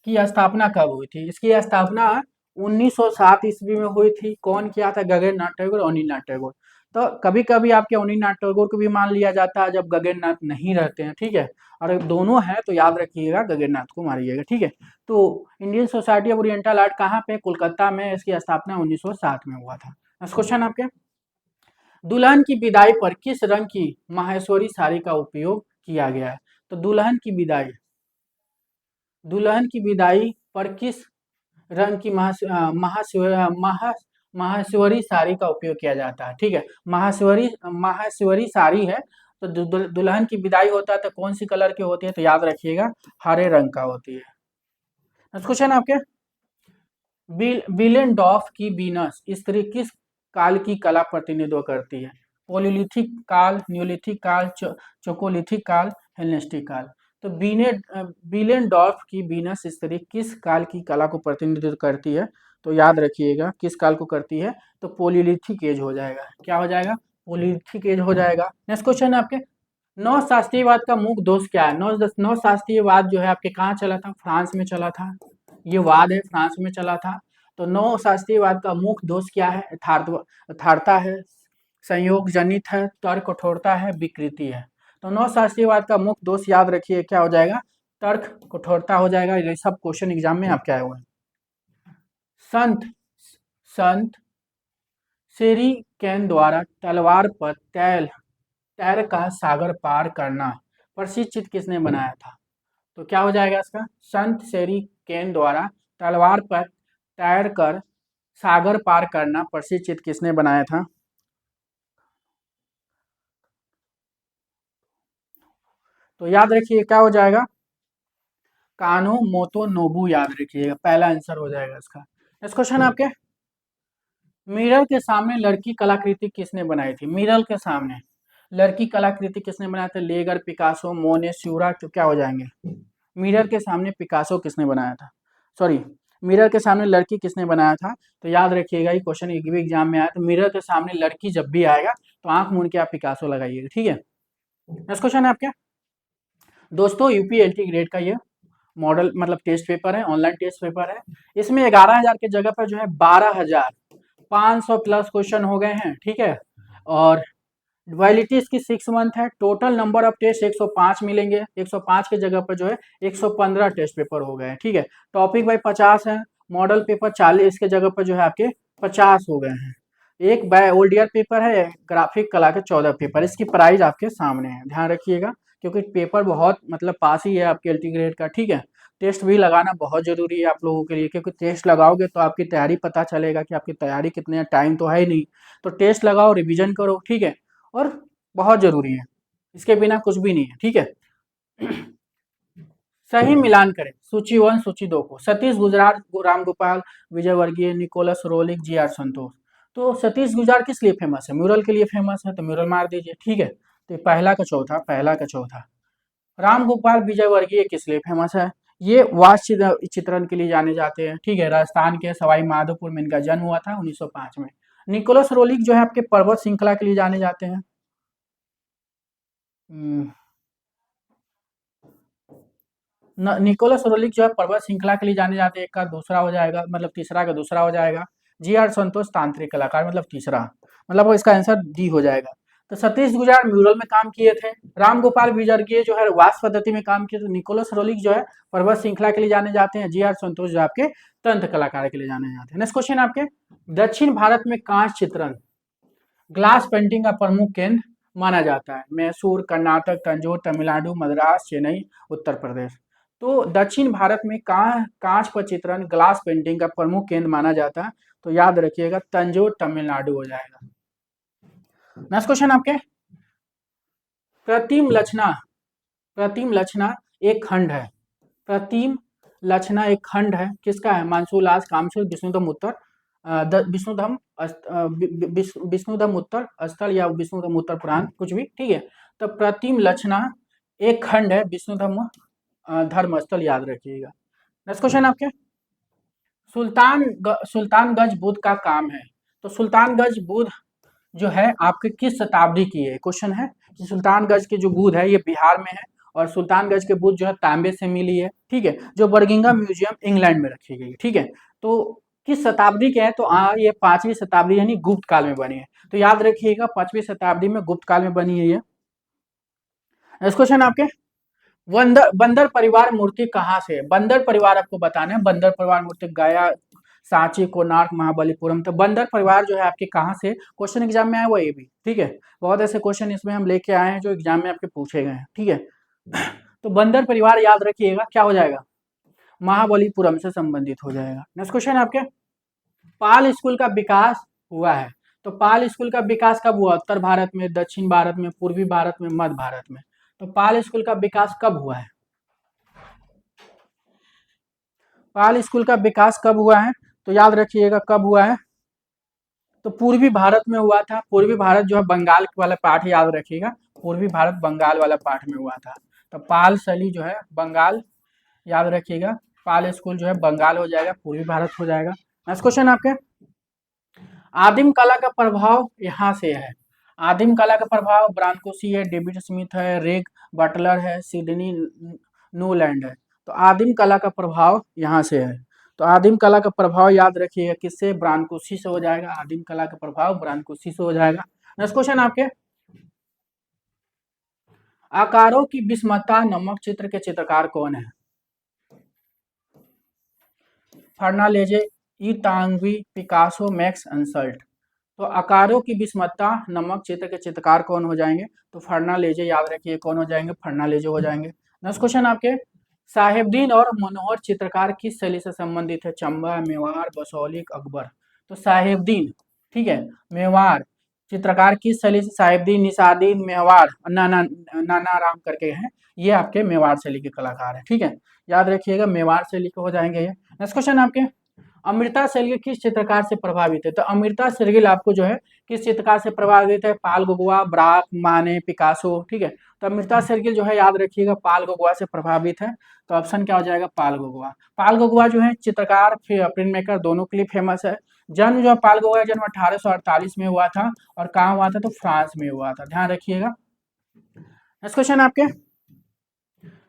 की स्थापना कब हुई थी? इसकी स्थापना 1907 ईस्वी में हुई थी। कौन किया था? गगन नाथ टैगोर, अनिल नाथ टैगोर। तो कभी कभी आपके अनिल नाथ टैगोर को भी मान लिया जाता है जब गगन नाथ नहीं रहते हैं, ठीक है। और अगर दोनों है तो याद रखिएगा गगन नाथ को मारिएगा, ठीक है। तो Indian society of oriental art कहाँ पे? कोलकाता में इसकी स्थापना 1907 में हुआ था। नेक्स्ट क्वेश्चन आपके, दुल्हन की विदाई पर किस रंग की माहेश्वरी साड़ी का उपयोग किया गया है? तो दुल्हन की विदाई पर किस रंग की महाशिवरी साड़ी का उपयोग किया जाता है, ठीक है। महाशिवरी साड़ी है, तो दुल्हन की विदाई होता है तो कौन सी कलर की होती है? तो याद रखिएगा हरे रंग का होती है। नेक्स्ट क्वेश्चन आपके, बिलेंडॉफ की वीनस स्त्री किस काल की कला प्रतिनिधित्व करती है? पोलियोलिथिक काल, न्यूलिथिक काल, चोकोलिथिक काल, हेलेनिस्टिक काल। तो बिलेंडॉर्फ की वीनस स्त्री किस काल की कला को प्रतिनिधित्व करती है? तो याद रखिएगा किस काल को करती है, तो पोलियोलिथिक एज हो जाएगा। क्या हो जाएगा? पोलियोलिथिक एज हो जाएगा। नेक्स्ट क्वेश्चन है आपके, नौ शास्त्रीयवाद का मुख्य दोष क्या है? नौ शास्त्रीयवाद जो है आपके कहाँ चला था? फ्रांस में चला था, ये वाद है फ्रांस में चला था। तो नौ शास्त्रीयवाद का मुख्य दोष क्या है? यथार्थता है, संयोग जनित है, तर्क कठोरता है, विकृति है। तो नौ शास्त्रीयवाद का मुख्य दोष याद रखिए क्या हो जाएगा? तर्क कठोरता हो जाएगा। ये सब क्वेश्चन एग्जाम में आपके आए हुए हैं। संत संत शेरी कैन द्वारा तलवार पर तैर का सागर पार करना प्रशिक्षित किसने बनाया था? तो क्या हो जाएगा इसका? संत शेरी कैन द्वारा तलवार पर तैर कर सागर पार करना प्रशिक्षित किसने बनाया था? तो याद रखिए क्या हो जाएगा? कानो मोतो नोबू, याद रखिएगा पहला आंसर हो जाएगा इसका। नेक्स्ट क्वेश्चन आपके, मिरर के सामने लड़की कलाकृति किसने बनाई थी? मिरर के सामने लड़की कलाकृति किसने बनाया था? लेगर, पिकासो, मोने, स्यूरा, तो क्या हो जाएंगे? मिरर के सामने पिकासो किसने बनाया था? सॉरी, मिरर के सामने लड़की किसने बनाया था? तो याद रखिएगा ये क्वेश्चन एक भी एग्जाम में आया, तो मिरर के सामने लड़की जब भी आएगा तो आंख मूंद के आप पिकासो लगाइएगा, ठीक है। नेक्स्ट क्वेश्चन है आपके, दोस्तों यूपीएससी ग्रेड का ये मॉडल मतलब टेस्ट पेपर है, ऑनलाइन टेस्ट पेपर है। इसमें 11,000 के जगह पर जो है 12,500 प्लस क्वेश्चन हो गए हैं, ठीक है। और वैलिडिटी इसकी 6 मंथ है। टोटल नंबर ऑफ टेस्ट 105 मिलेंगे, 105 के जगह पर जो है 115 टेस्ट पेपर हो गए हैं, ठीक है। टॉपिक बाई 50 है, मॉडल पेपर 40 के जगह पर जो है आपके 50 हो गए हैं। एक बाय ओल्ड ईयर पेपर है, ग्राफिक कला के 14 पेपर। इसकी प्राइस आपके सामने है, ध्यान रखिएगा क्योंकि पेपर बहुत मतलब पास ही है आपके अल्टीग्रेड का, ठीक है। टेस्ट भी लगाना बहुत जरूरी है आप लोगों के लिए, क्योंकि टेस्ट लगाओगे तो आपकी तैयारी पता चलेगा कि आपकी तैयारी कितने, टाइम तो है ही नहीं। तो टेस्ट लगाओ, रिवीजन करो, ठीक है। और बहुत जरूरी है, इसके बिना कुछ भी नहीं है, ठीक है। सही मिलान करें सूची 1 सूची 2 को। सतीश गुजराल, राम गोपाल, विजय वर्गीय, निकोलस रोलिक, जी आर संतोष। तो सतीश गुजार किस लिए फेमस है? म्यूरल के लिए फेमस है, तो म्यूरल मार दीजिए। ठीक है, तो पहला का चौथा, पहला का चौथा। राम गोपाल विजयवर्गीय किस लिए फेमस है? ये वास्तु चित्रण के लिए जाने जाते हैं। ठीक है, राजस्थान के सवाई माधोपुर में इनका जन्म हुआ था 1905 में। निकोलस रोलिक जो है आपके पर्वत श्रृंखला के लिए जाने जाते हैं। हम्म, निकोलस रोलिक जो है पर्वत श्रृंखला के लिए जाने जाते हैं। एक का दूसरा हो जाएगा, मतलब तीसरा का दूसरा हो जाएगा। जी आर संतोष तांत्रिक कलाकार, मतलब तीसरा, मतलब वो इसका आंसर डी हो जाएगा। तो सतीश गुजार म्यूरल में काम किए थे। राम गोपाल विजयवर्गीय जो है वास्तु पद्धति में काम किए थे। निकोलस रोलिक जो है पर्वत श्रृंखला के लिए जाने जाते हैं। जी आर संतोष जो आपके तंत्र कलाकार के लिए जाने जाते हैं। नेक्स्ट क्वेश्चन आपके, दक्षिण भारत में कांच चित्रण ग्लास पेंटिंग का प्रमुख केंद्र माना जाता है? मैसूर, कर्नाटक, तंजौर, तमिलनाडु, मद्रास, चेन्नई, उत्तर प्रदेश। तो दक्षिण भारत में कांच पर चित्रण ग्लास पेंटिंग का प्रमुख केंद्र माना जाता है, तो याद रखिएगा तंजौर, तमिलनाडु हो जाएगा। नेक्स्ट क्वेश्चन आपके, प्रतिम लक्षणा, प्रतिम लक्षणा एक खंड है। प्रतिम लक्षणा एक खंड है, किसका है? मानसूलास, कामसूत्र, विष्णुधम उत्तर, विष्णुधम विष्णुधम उत्तर स्थल या विष्णुधम उत्तर पुराण, कुछ भी। ठीक है, तो प्रतिम लक्षणा एक खंड है, विष्णुधम धर्म स्थल, याद रखिएगा। नेक्स्ट क्वेश्चन आपके, सुल्तानगंज बुद्ध का काम है। तो सुल्तानगंज बुद्ध जो है आपके किस शताब्दी की है? क्वेश्चन है कि सुल्तानगंज के जो बुद्ध है ये बिहार में है, और सुल्तानगंज के बुद्ध जो है तांबे से मिली है। ठीक है, जो बर्गिंघम म्यूजियम इंग्लैंड में रखी गई है। ठीक है, तो किस शताब्दी के हैं? तो ये 5वीं शताब्दी यानी गुप्त काल में बनी है। तो याद रखिएगा 5वीं शताब्दी में गुप्त काल में बनी है ये। नेक्स्ट क्वेश्चन आपके, बंदर परिवार मूर्ति कहाँ से है? बंदर परिवार आपको बताना है। बंदर परिवार मूर्ति गया, सांची, कोणार्क, महाबलीपुरम। तो बंदर परिवार जो है आपके कहाँ से क्वेश्चन एग्जाम में आया हुआ, ये भी। ठीक है, बहुत ऐसे क्वेश्चन इसमें हम लेके आए हैं जो एग्जाम में आपके पूछे गए हैं। ठीक है, तो बंदर परिवार याद रखिएगा क्या हो जाएगा? महाबलीपुरम से संबंधित हो जाएगा। नेक्स्ट क्वेश्चन आपके, पाल स्कूल का विकास हुआ है। तो पाल स्कूल का विकास कब हुआ? उत्तर भारत में, दक्षिण भारत में, पूर्वी भारत में, मध्य भारत में। तो पाल स्कूल का विकास कब हुआ है? पाल स्कूल का विकास कब हुआ है? तो याद रखिएगा कब हुआ है? तो पूर्वी भारत में हुआ था। पूर्वी भारत जो है बंगाल वाला पार्ट, याद रखिएगा पूर्वी भारत बंगाल वाला पार्ट में हुआ था। तो पाल शैली जो है बंगाल, याद रखिएगा पाल स्कूल जो है बंगाल हो जाएगा, पूर्वी भारत हो जाएगा। नेक्स्ट क्वेश्चन आपके, आदिम कला का प्रभाव यहाँ से है। आदिम कला का प्रभाव ब्रांकोसी है, डेविड स्मिथ है, रेग बटलर है, सिडनी न्यूलैंड है। तो आदिम कला का प्रभाव यहाँ से है। तो आदिम कला का प्रभाव याद रखिएगा किससे? ब्रांकोसी से हो जाएगा। आदिम कला का प्रभाव ब्रांकोसी से हो जाएगा। नेक्स्ट क्वेश्चन आपके, आकारों की विषमता नमक चित्र के चित्रकार कौन है? फर्नालेजे, ई तांगवी, पिकासो, मैक्स एंसल्ट। तो आकारों की विषमता नमक चित्र के चित्रकार कौन हो जाएंगे? तो फर्नालेजे, याद रखिए कौन हो जाएंगे? फर्नालेजे हो जाएंगे। नेक्स्ट क्वेश्चन आपके, साहेबदीन और मनोहर चित्रकार किस शैली से संबंधित है? चंबा, मेवाड़, बसौली, अकबर। तो साहेबदीन, ठीक है, मेवाड़ चित्रकार किस शैली से? साहेबदीन, निसादीन, मेवाड़, नाना राम करके हैं, ये आपके मेवाड़ शैली के कलाकार हैं। ठीक है, याद रखिएगा मेवाड़ शैली के हो जाएंगे ये। नेक्स्ट क्वेश्चन आपके, अमृता शेरगिल किस चित्रकार से प्रभावित है? तो अमृता शेरगिल आपको जो है किस चित्रकार से प्रभावित है? पाल गोगुआ, ब्राक, माने, पिकासो। ठीक है, तो अमृता शेरगिल जो है याद रखिएगा पाल गोगुआ से प्रभावित है। तो ऑप्शन क्या हो जाएगा? पाल गोगुआ। पाल गोगुआ जो है चित्रकार फिर प्रिंट मेकर दोनों के लिए फेमस है। जन्म जो है पाल गोगुआ जन्म 1848 में हुआ था, और कहाँ हुआ था? तो फ्रांस में हुआ था, ध्यान रखिएगा। नेक्स्ट क्वेश्चन आपके,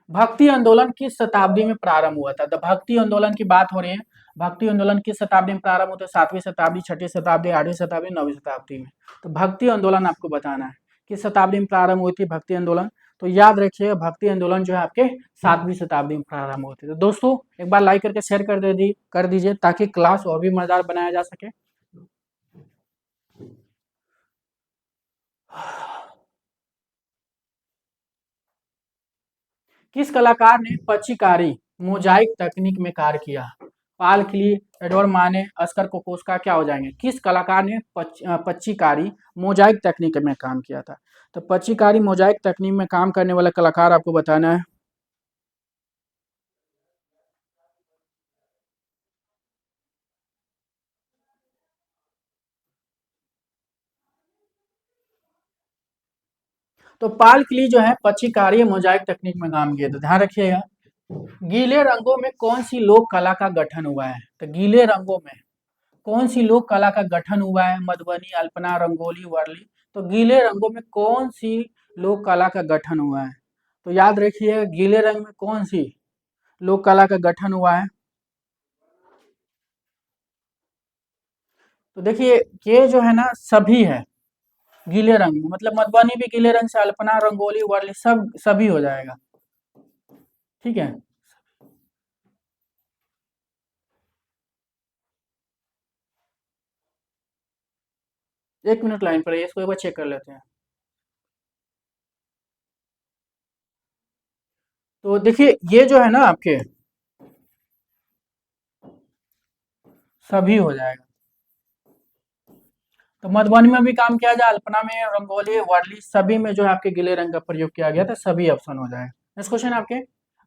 भक्ति आंदोलन किस शताब्दी में प्रारंभ हुआ था? तो भक्ति आंदोलन की बात हो रही है। भक्ति आंदोलन किस शताब्दी में प्रारंभ होता है? 7वीं शताब्दी, 6ठी शताब्दी, 8वीं शताब्दी, 9वीं शताब्दी में। तो भक्ति आंदोलन आपको बताना है किस शताब्दी में प्रारंभ हुई थी भक्ति आंदोलन। तो याद रखिए भक्ति आंदोलन जो है आपके 7वीं शताब्दी में प्रारंभ होती है। तो दोस्तों एक बार लाइक करके शेयर कर दीजिए ताकि क्लास और भी मजेदार बनाया जा सके। किस कलाकार ने पच्चीकारी मोजाइक तकनीक में कार्य किया? पाल क्ली, एडवर्ड माने, अस्कर कोकोस्का, क्या हो जाएंगे? किस कलाकार ने पच्चीकारी मोजाइक तकनीक में काम किया था? तो पच्चीकारी मोजाइक तकनीक में काम करने वाला कलाकार आपको बताना है। तो पाल क्ली जो है पच्चीकार्य मोजाइक तकनीक में काम किया, तो ध्यान रखिएगा। गीले रंगों में कौन सी लोक कला का गठन हुआ है? तो गीले रंगों में कौन सी लोक कला का गठन हुआ है? मधुबनी, अल्पना, रंगोली, वर्ली। तो गीले रंगों में कौन सी लोक कला का गठन हुआ है? तो याद रखिए गीले रंग में कौन सी लोक कला का गठन हुआ है? तो देखिए ये जो है ना सभी है गीले रंग में, मतलब मधुबनी भी गीले रंग से, अल्पना, रंगोली, वर्ली सब सभी हो जाएगा। ठीक है, 1 मिनट लाइन पर है, इसको एक बार चेक कर लेते हैं। तो देखिए ये जो है ना आपके सभी हो जाएगा। तो मधुबनी में भी काम किया जाए, अल्पना में, रंगोली, वर्ली सभी में जो है आपके गीले रंग का प्रयोग किया गया था, सभी ऑप्शन हो जाएगा। नेक्स्ट क्वेश्चन आपके,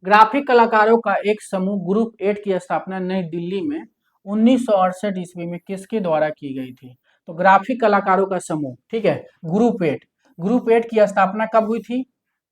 ग्राफिक कलाकारों का एक समूह ग्रुप 8 की स्थापना नई दिल्ली में 1968 ईस्वी में किसके द्वारा की गई थी? तो ग्राफिक कलाकारों का समूह, ठीक है, ग्रुप 8 की स्थापना कब हुई थी?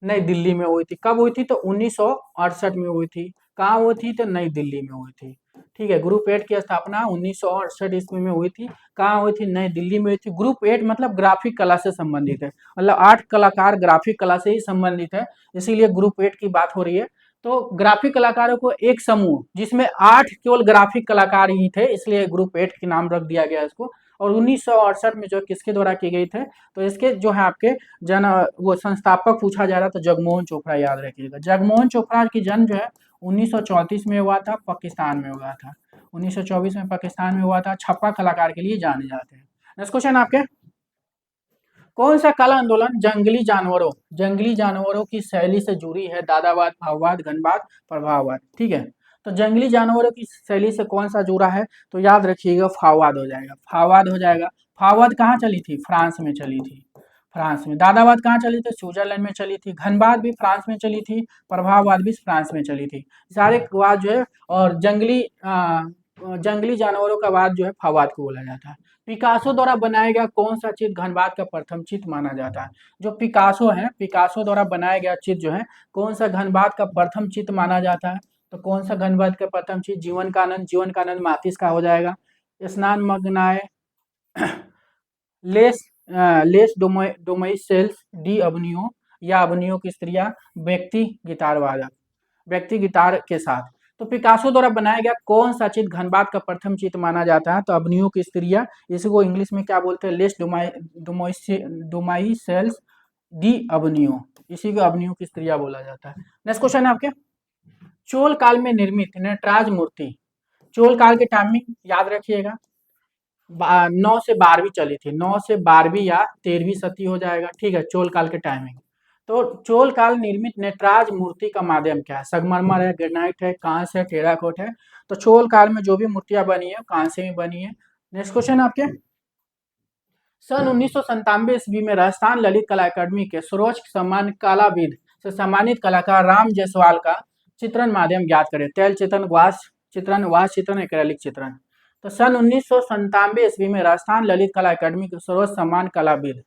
नई दिल्ली में हुई थी। कब हुई थी? तो 1968 में हुई थी। कहाँ हुई थी? तो नई दिल्ली में हुई थी। ठीक है, ग्रुप 8 की स्थापना 1968 ईस्वी में हुई थी। कहाँ हुई थी? नई दिल्ली में हुई थी। ग्रुप 8 मतलब ग्राफिक कला से संबंधित है, मतलब 8 कलाकार ग्राफिक कला से ही संबंधित है, इसीलिए ग्रुप 8 की बात हो रही है। तो ग्राफिक कलाकारों को एक समूह जिसमें 8 केवल ग्राफिक कलाकार ही थे, इसलिए ग्रुप 8 के नाम रख दिया गया इसको। और 1968 में जो किसके द्वारा की गई थे? तो इसके जो है आपके जन वो संस्थापक पूछा जा रहा था, जगमोहन चोपड़ा, याद रखिएगा। जगमोहन चोपड़ा की जन्म जो है 1934 में हुआ था, पाकिस्तान में हुआ था। 1924 में पाकिस्तान में हुआ था। छप्पा कलाकार के लिए जाने जाते हैं। नेक्स्ट क्वेश्चन आपके, कौन सा कला आंदोलन जंगली जानवरों की शैली से जुड़ी है? दादावाद, भाववाद, घनवाद, प्रभाववाद। ठीक है, तो जंगली जानवरों की शैली से कौन सा जुड़ा है? तो याद रखिएगा फाववाद हो जाएगा, फाववाद हो जाएगा। फाववाद कहाँ चली थी? फ्रांस में चली थी, फ्रांस में। दादावाद कहाँ चली थी? स्विट्जरलैंड में चली थी। घनवाद भी फ्रांस में चली थी, प्रभाववाद भी फ्रांस में चली थी। सारे वाद जो है, और जंगली जानवरों का वाद जो है फाववाद को बोला जाता है। पिकासो द्वारा बनाया गया कौन सा चित्र घनवाद का प्रथम चित्र माना जाता है? जो पिकासो है, पिकासो द्वारा बनाया गया चित्र जो है कौन सा घनवाद का प्रथम चित्र माना जाता है? तो कौन सा घनवाद का प्रथम चित्र? जीवन का आनंद मातिस का हो जाएगा। स्नान मग्नाए, लेस डोमाइसेल्स डी अबनियो, या अबनियो की स्त्रियां, व्यक्ति गिटार के साथ। तो पिकासो द्वारा बनाया गया कौन सा चित्र घनवाद का प्रथम चित्र माना जाता है? तो अबनियो की स्त्रियां, इसको इंग्लिश में क्या बोलते हैं? लेस डोमाइसेल्स डी अबनियो, इसी को अबनियो की स्त्रियां बोला जाता है। नेक्स्ट क्वेश्चन है आपके, चोल काल में निर्मित नटराज मूर्ति, चोल काल के टाइमिंग याद रखिएगा, 9 से 12वीं चली थी, 9 से 12वीं या 13वीं सदी हो जाएगा। ठीक है, चोल काल के टाइमिंग। तो चोल काल निर्मित नटराज मूर्ति का माध्यम क्या है? संगमरमर है, ग्रेनाइट है, कांस्य है, टेराकोट है। तो चोल काल में जो भी मूर्तियां बनी है कांस्य में बनी है। नेक्स्ट क्वेश्चन आपके, सन 1997 ईस्वी में राजस्थान ललित कला अकादमी के सर्वोच्च सम्मान कलाविद से सम्मानित कलाकार राम जायसवाल का चित्रण माध्यम ज्ञात करें। तैल चित्रण, वास चित्रण, एक्रेलिक चित्रण। तो सन 1997 ईस्वी में राजस्थान ललित कला अकादमी के सर्वोच्च सम्मान कलाविद,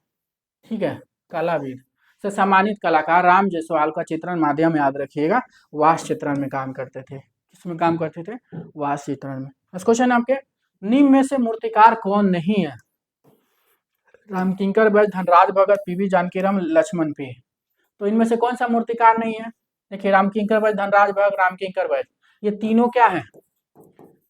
ठीक है, कलाविद से सम्मानित कलाकार राम जायसवाल का चित्रण माध्यम याद रखिएगा वास चित्रण में काम करते थे। किसमें काम करते थे? वास चित्रण में। नेक्स्ट क्वेश्चन आपके, निम्न में से मूर्तिकार कौन नहीं है? रामकिंकर बैज, धनराज भगत, पीवी जानकीराम, लक्ष्मण पे। तो इनमें से कौन सा मूर्तिकार नहीं है? देखिए रामकिंकर बैज, धनराज भगत, रामकिंकर बैज, ये तीनों क्या है?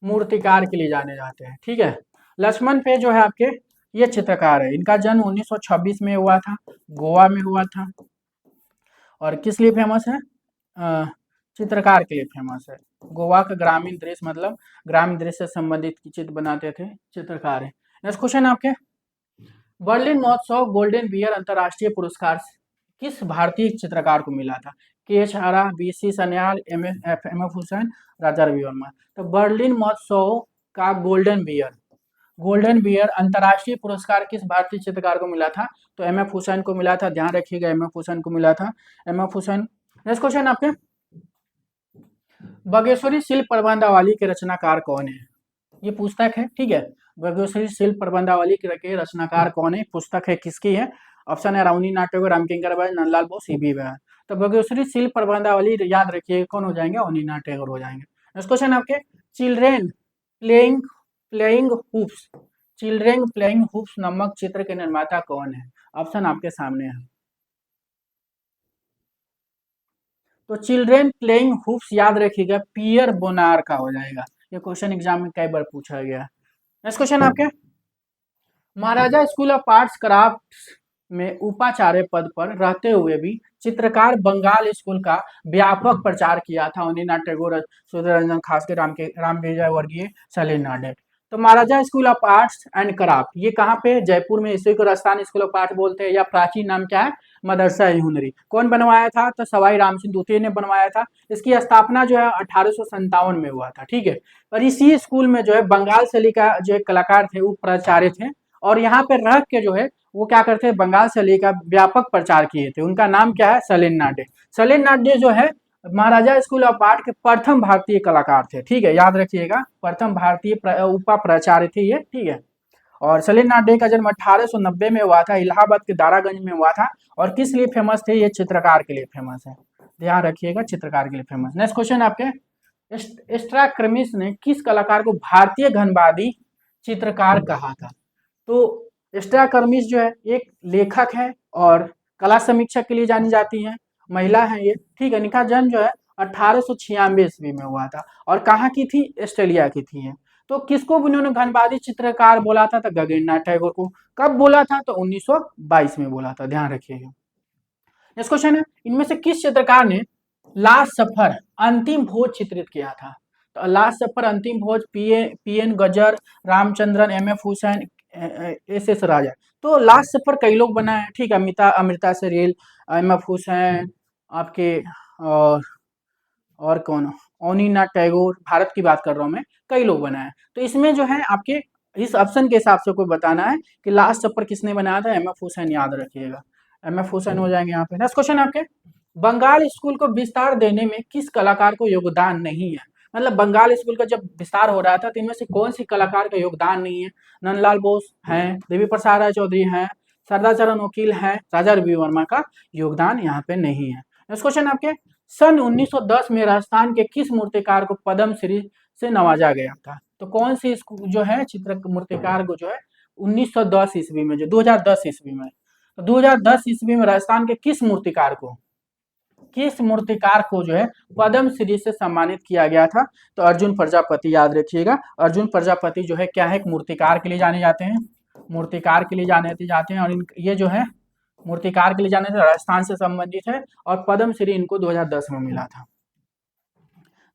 मूर्तिकार के लिए जाने जाते हैं। ठीक है, लक्ष्मण पे जो है आपके ये चित्रकार है, इनका जन्म 1926 में हुआ था, गोवा में हुआ था। और किस लिए फेमस है? चित्रकार के लिए फेमस है। गोवा का ग्रामीण दृश्य, मतलब ग्रामीण दृश्य से संबंधित चित्र बनाते थे, चित्रकार है। नेक्स्ट क्वेश्चन आपके, बर्लिन महोत्सव गोल्डन बियर अंतरराष्ट्रीय पुरस्कार किस भारतीय चित्रकार को मिला था? K H Ara, BC Sanyal, M F Husain, Raja Ravi Varma. तो बर्लिन महोत्सव का गोल्डन बियर अंतरराष्ट्रीय पुरस्कार किस भारतीय चित्रकार को मिला था? तो एम एफ हुसैन को मिला था, ध्यान रखिएगा एम एफ हुसैन को मिला था, M F Hussain. Next question आपके, बागेश्वरी शिल्प प्रबंधावली के रचनाकार कौन है? ये पुस्तक है, ठीक है, बागेश्वरी शिल्प प्रबंधावली के रचनाकार कौन है? पुस्तक है, किसकी है? ऑप्शन है रवीन्द्रनाथ टैगोर, रामकिंकर बैज, नंदलाल बोस, सी.बी. बैज। तो बगेश्वरी शिल्प प्रबंधावली याद रखिए कौन हो जाएंगे, रवीन्द्रनाथ टैगोर हो जाएंगे। नेक्स्ट क्वेश्चन आपके, children playing playing hoops, children playing hoops नामक चित्र के निर्माता कौन है? ऑप्शन आपके सामने है। तो चिल्ड्रेन प्लेइंग हुप्स याद रखिएगा पियर बोनार का हो जाएगा। ये क्वेश्चन एग्जाम में कई बार पूछा गया। नेक्स्ट क्वेश्चन आपके, महाराजा स्कूल ऑफ आर्ट्स क्राफ्ट्स में उपाचार्य पद पर रहते हुए भी चित्रकार बंगाल स्कूल का व्यापक प्रचार किया था रवीन्द्रनाथ टैगोर, सुधीर खासकर राम विजय वर्गीय, सलील नाडे। तो Maharaja school of arts and craft ये कहाँ पे, जयपुर में, इसी को राजस्थान स्कूल ऑफ आर्ट बोलते हैं, या प्राचीन नाम क्या है, मदरसा ए हुनरी। कौन बनवाया था? तो सवाई राम सिंह द्वितीय ने बनवाया था। इसकी स्थापना जो है 1857 में हुआ था, ठीक है। और इसी स्कूल में जो है बंगाल शैली का जो कलाकार थे वो प्राचार्य थे, और यहाँ पे रह के जो है वो क्या करते हैं, बंगाल शैली का व्यापक प्रचार किए थे। उनका नाम क्या है, सलील नाडे। सलील नाडे जो है महाराजा स्कूल ऑफ आर्ट के प्रथम भारतीय कलाकार थे, ठीक है, याद रखिएगा, प्रथम भारतीय उपा प्राचार्य थे ये, ठीक है। और सलील नाडे का जन्म 1890 में हुआ था, इलाहाबाद के दारागंज में हुआ था। और किस लिए फेमस थे? ये चित्रकार के लिए फेमस है, ध्यान रखिएगा, चित्रकार के लिए फेमस। नेक्स्ट क्वेश्चन आपके, एस्ट्राक्रमिस ने किस कलाकार को भारतीय घनवादी चित्रकार कहा था? तो एस्ट्राक्रमिस जो है एक लेखक है और कला समीक्षक के लिए जानी जाती है, महिला है ये, ठीक है। इनका जन्म जो है 1896 ईस्वी में हुआ था, और कहाँ की थी? ऑस्ट्रेलिया की थी। तो किसको उन्होंने घनवादी चित्रकार बोला था? तो गगननाथ टैगोर को। कब बोला था? तो 1922 में बोला था, ध्यान रखिएगा। नेक्स्ट क्वेश्चन है, इनमें से किस चित्रकार ने लास्ट सफर अंतिम भोज चित्रित किया था? तो लास्ट सफर अंतिम भोज पी.एन. गजर, रामचंद्रन, एम.एफ. हुसैन, एस.एस. राजा। तो लास्ट सफर कई लोग बनाए हैं, ठीक है, अमृता सरील, एम.एफ. हुसैन आपके, और कौन, रवीन्द्रनाथ टैगोर, भारत की बात कर रहा हूं मैं, कई लोग बनाए। तो इसमें जो है आपके इस ऑप्शन के हिसाब से कोई बताना है कि लास्ट सफर किसने बनाया था, एम.एफ. हुसैन, याद रखिएगा, एम.एफ. हुसैन हो जाएंगे यहाँ पे। नेक्स्ट क्वेश्चन आपके, बंगाल स्कूल को विस्तार देने में किस कलाकार को योगदान नहीं है? मतलब बंगाल स्कूल का जब विस्तार हो रहा था तो इनमें से कौन सी कलाकार का योगदान नहीं है? नंदलाल बोस हैं, देवी प्रसाद राय चौधरी हैं, सरदार चरण वकील हैं, राजा रवि वर्मा का योगदान यहाँ पे नहीं है। नेक्स्ट क्वेश्चन आपके, सन 1910 में राजस्थान के किस मूर्तिकार को पद्म श्री से नवाजा गया था? तो कौन सी जो है चित्र मूर्तिकार को जो है 1910 ईस्वी में, जो 2010 ईस्वी में, तो 2010 ईस्वी में राजस्थान के किस मूर्तिकार को जो है पद्म श्री से सम्मानित किया गया था? तो अर्जुन प्रजापति, याद रखिएगा, अर्जुन प्रजापति जो है क्या है, एक मूर्तिकार के लिए जाने जाते हैं, मूर्तिकार के लिए जाने जाते हैं, और ये जो है मूर्तिकार के लिए जाने थे, राजस्थान से संबंधित है, और पद्म श्री इनको 2010 में मिला था।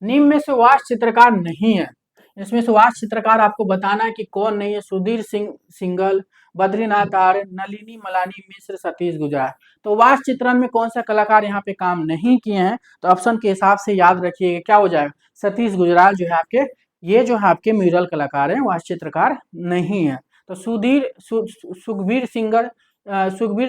निम्न में से वास्तु चित्रकार नहीं है, इसमें से वास्तु चित्रकार आपको बताना है कि कौन नहीं है। सुधीर सिंह सिंगल, बद्रीनाथ आर्य, नलिनी मलानी मिश्र, सतीश गुजराल। तो वास्तु चित्रण में कौन सा कलाकार यहाँ पे काम नहीं किए हैं? तो ऑप्शन के हिसाब से याद रखिएगा क्या हो जाएगा, सतीश गुजराल जो है आपके, ये जो है आपके म्यूरल कलाकार है, वास्तु चित्रकार नहीं है। तो सुखबीर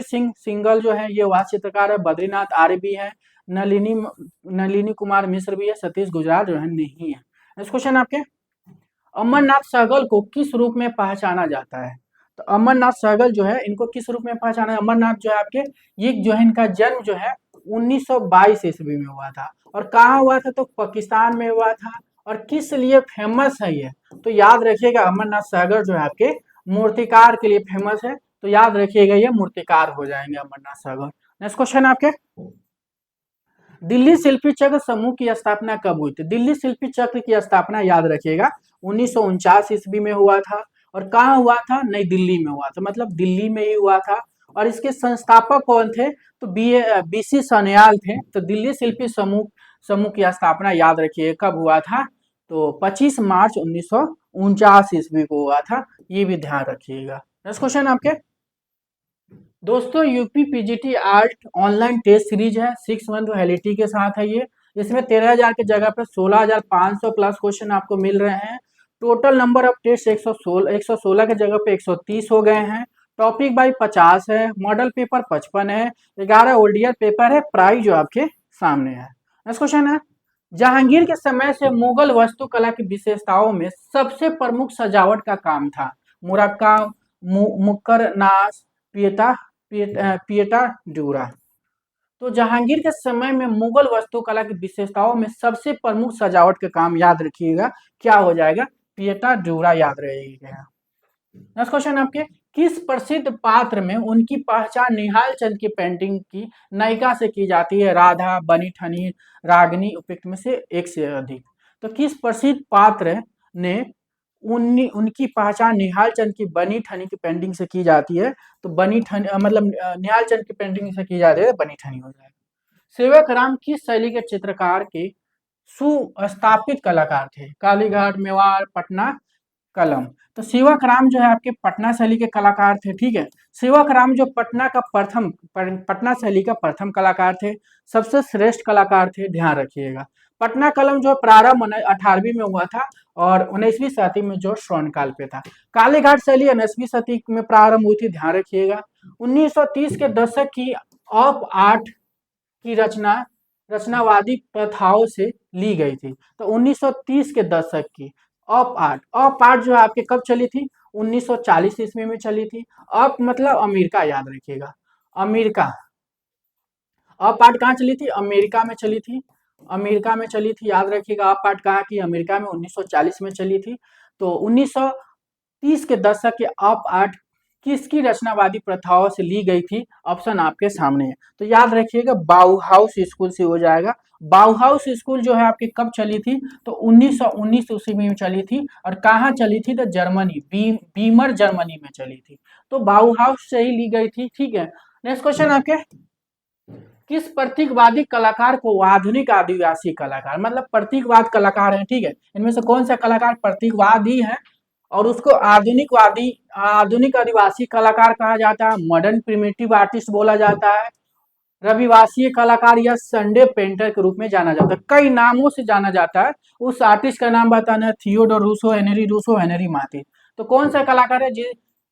सिंह सिंगल जो है ये वास्तु चित्रकार है, बद्रीनाथ आर्य भी है, नलिनी कुमार मिश्र भी है, सतीश गुजराल जो है नहीं है। नेक्स्ट क्वेश्चन आपके, अमरनाथ सहगल को किस रूप में पहचाना जाता है? तो अमरनाथ सहगल जो है इनको किस रूप में पहचाना है? अमरनाथ जो है आपके, ये जो है इनका जन्म जो है 1922 ईस्वी में हुआ था, और कहाँ हुआ था? तो पाकिस्तान में हुआ था। और किस लिए फेमस है ये? तो याद रखिएगा, अमरनाथ सहगल जो है आपके मूर्तिकार के लिए फेमस है, तो याद रखिएगा ये मूर्तिकार हो जाएंगे अमरनाथ सहगल। नेक्स्ट क्वेश्चन आपके, दिल्ली शिल्पी चक्र समूह की स्थापना कब हुई थी? दिल्ली शिल्पी चक्र की स्थापना याद रखिएगा 1949 ईस्वी में हुआ था, और कहाँ हुआ था? नई दिल्ली में हुआ था, मतलब दिल्ली में ही हुआ था। और इसके संस्थापक कौन थे? तो बी.सी. सान्याल थे। तो दिल्ली शिल्पी समूह की स्थापना याद रखिए कब हुआ था? तो 25 मार्च 1949 ईस्वी को हुआ था, ये भी ध्यान रखिएगा। नेक्स्ट क्वेश्चन आपके, दोस्तों UP PGT art online test series है, 6 मंथ वैलिडिटी के साथ है ये। इसमें 13,000 की जगह पर 16,500 प्लस क्वेश्चन आपको मिल रहे हैं। टोटल नंबर ऑफ टेस्ट 116 की जगह पे 130 हो गए हैं। टॉपिक बाई 50 है, मॉडल पेपर 55 है, 11 ओल्डियर पेपर है। प्राइस जो आपके सामने है। नेक्स्ट क्वेश्चन है, जहांगीर के समय से मुगल वास्तुकला की विशेषताओं में सबसे प्रमुख सजावट का काम था? मुरक्का, मुक्कर नाश, पिएटा ड्यूरा। तो जहांगीर के समय में मुगल वास्तुकला की विशेषताओं में सबसे प्रमुख सजावट का काम याद रखिएगा, क्या हो जाएगा, पिएटा ड्यूरा याद रहेगा। नेक्स्ट क्वेश्चन आपके, किस प्रसिद्ध पात्र में उनकी पहचान निहाल चंद की पेंटिंग की नायिका से की जाती है, राधा, बनी ठनी, रागनी, उपयुक्त में से एक से अधिक। तो किस प्रसिद्ध पात्र ने उनकी पहचान निहाल चंद की बनी ठनी की पेंटिंग से की जाती है, तो बनी ठनी मतलब निहाल चंद की पेंटिंग से की जाती है, बनी ठनी हो जाएगा। सेवक राम किस शैली के चित्रकार के सुस्थापित कलाकार थे, कालीघाट, मेवाड़, पटना, कलम। तो सेवक राम जो है आपके पटना शैली के कलाकार थे, ठीक है। सेवक राम जो पटना शैली का प्रथम कलाकार थे, सबसे श्रेष्ठ कलाकार थे, ध्यान रखिएगा। पटना कलम जो प्रारंभ 18वीं में हुआ था और 19वीं शताब्दी में जो स्वर्णकाल पे था। कालीघाट शैली 19वीं शताब्दी में प्रारंभ हुई थी, ध्यान रखिएगा। 1930 के दशक की ऑफ आर्ट की रचनावादी प्रथाओं से ली गई थी। तो 1930 के दशक की ऑफ आर्ट जो है आपके कब चली थी, 1940 ईस्वी में चली थी। ऑफ मतलब अमेरिका, याद रखिएगा, अमेरिका। ऑफ आर्ट कहाँ चली थी, अमेरिका में चली थी, अमेरिका में चली थी, याद रखिएगा। ऑफ आर्ट कहाँ की, अमेरिका में 1940 में चली थी। तो 1930 के दशक के ऑफ आर्ट किसकी रचनावादी प्रथाओं से ली गई थी, ऑप्शन आपके सामने है। तो याद रखिएगा बाउहाउस स्कूल से हो जाएगा। बाउहाउस स्कूल जो है आपकी कब चली थी, तो 1919 ईस्वी में चली थी। और कहाँ चली थी, तो जर्मनी, बीमर जर्मनी में चली थी। तो बाउहाउस से ही ली गई थी, ठीक है। नेक्स्ट क्वेश्चन आपके, किस प्रतीकवादी कलाकार को आधुनिक आदिवासी कलाकार, मतलब प्रतीकवाद कलाकार है, ठीक है। इनमें से कौन सा कलाकार प्रतीकवादी है और उसको आधुनिक आदिवासी कलाकार कहा जाता है, मॉडर्न प्रिमिटिव आर्टिस्ट बोला जाता है, रविवासीय कलाकार या संडे पेंटर के रूप में जाना जाता है। कई नामों से जाना जाता है। उस आर्टिस्ट का नाम बताना है, Theodore Rousseau, Henri Rousseau, Henri Matisse. तो कौन सा कलाकार है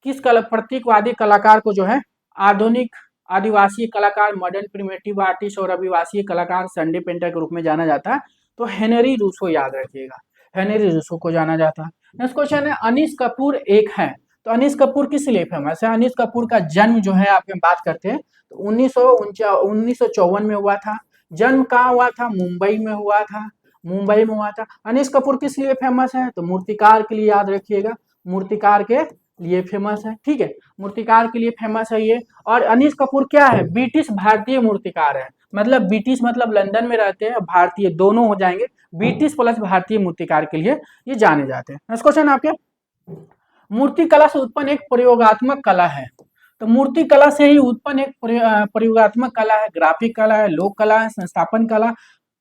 प्रतीकवादी कलाकार को जो है आधुनिक आदिवासी कलाकार, मॉडर्न प्रिमिटिव आर्टिस्ट और रविवासी कलाकार, संडे पेंटर के रूप में जाना जाता है, तो हेनरी रूसो, याद रखिएगा, हेनरी रूसो को जाना जाता है। नेक्स्ट क्वेश्चन है, अनीस कपूर एक है। तो अनीस कपूर किस लिए फेमस है, अनीस कपूर का जन्म जो है आपके बात करते हैं तो 1954 में हुआ था। जन्म कहाँ हुआ था, मुंबई में हुआ था, मुंबई में हुआ था। अनीस कपूर किस लिए फेमस है, तो मूर्तिकार के लिए, याद रखिएगा, मूर्तिकार के लिए फेमस है, ठीक है, मूर्तिकार के लिए फेमस है ये। और अनीस कपूर क्या है, ब्रिटिश भारतीय मूर्तिकार है, मतलब ब्रिटिश मतलब लंदन में रहते हैं, भारतीय दोनों हो जाएंगे, ब्रिटिश प्लस भारतीय मूर्तिकार के लिए ये जाने जाते हैं। नेक्स्ट क्वेश्चन आपके, मूर्ति कला से उत्पन्न एक प्रयोगात्मक कला है। तो मूर्ति कला से ही उत्पन्न एक प्रयोगात्मक कला है, ग्राफिक कला है, लोक कला है, संस्थापन कला,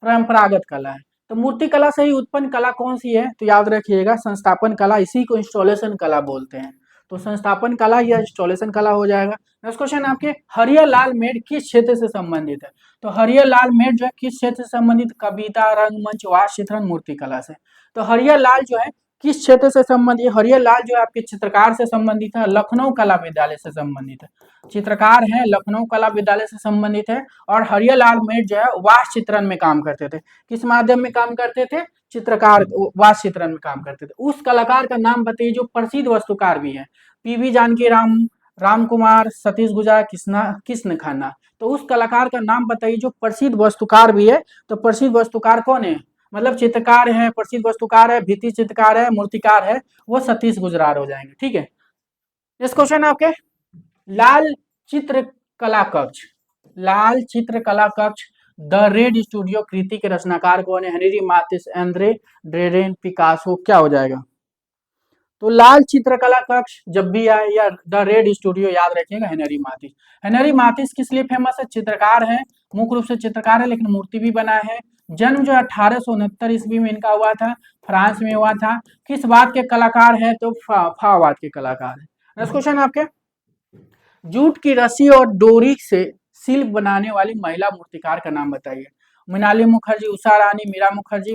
परंपरागत कला है। तो मूर्ति कला से ही उत्पन्न कला कौन सी है, तो याद रखिएगा संस्थापन कला, इसी को इंस्टॉलेशन कला बोलते हैं। तो संस्थापन कला या इंस्टॉलेशन कला हो जाएगा। नेक्स्ट क्वेश्चन आपके, हरियर लाल मेड किस क्षेत्र से संबंधित है। तो हरियर लाल मेड जो है किस क्षेत्र से संबंधित, कविता, रंगमंच, वास्य चित्रण, मूर्ति कला से। तो हरियर लाल जो है किस क्षेत्र से संबंधित है, हरियर लाल जो है आपके चित्रकार से संबंधित है, लखनऊ कला विद्यालय से संबंधित है, चित्रकार है, लखनऊ कला विद्यालय से संबंधित है। और हरियर लाल मेड जो है वास्य चित्रण में काम करते थे, किस माध्यम में काम करते थे, चित्रकार, वास्य चित्रण में काम करते थे। उस कलाकार का नाम बताइए जो प्रसिद्ध वास्तुकार भी है, पीवी जानकी राम कुमार, सतीश गुजर, कृष्ण खन्ना। तो उस कलाकार का नाम बताइए जो प्रसिद्ध वास्तुकार भी है। तो प्रसिद्ध वास्तुकार कौन है, मतलब चित्रकार है, प्रसिद्ध वास्तुकार है, भित्ति चित्रकार है, मूर्तिकार है, वो सतीश गुजरार हो जाएंगे, ठीक है। इस क्वेश्चन आपके, लाल चित्रकला कक्ष, लाल चित्रकला कक्ष द रेड स्टूडियो कृति के रचनाकार कौन है, हेनरी माथिस, एंड्रे ड्रेडेन, पिकासो, क्या हो जाएगा। तो लाल चित्रकला कक्ष जब भी आए या द रेड स्टूडियो, याद रखिएगा हेनरी माथिस। हेनरी माथिस किस लिए फेमस है, चित्रकार है, मुख्य रूप से चित्रकार है, लेकिन मूर्ति भी बनाए है। जन्म जो 1869 ईस्वी में इनका हुआ था, फ्रांस में हुआ था। किस बात के कलाकार है, तो फावाद के कलाकार है। नेक्स्ट क्वेश्चन आपके, जूट की रस्सी और डोरी से शिल्प बनाने वाली महिला मूर्तिकार का नाम बताइए। मृणालिनी मुखर्जी, उषा रानी, मीरा मुखर्जी,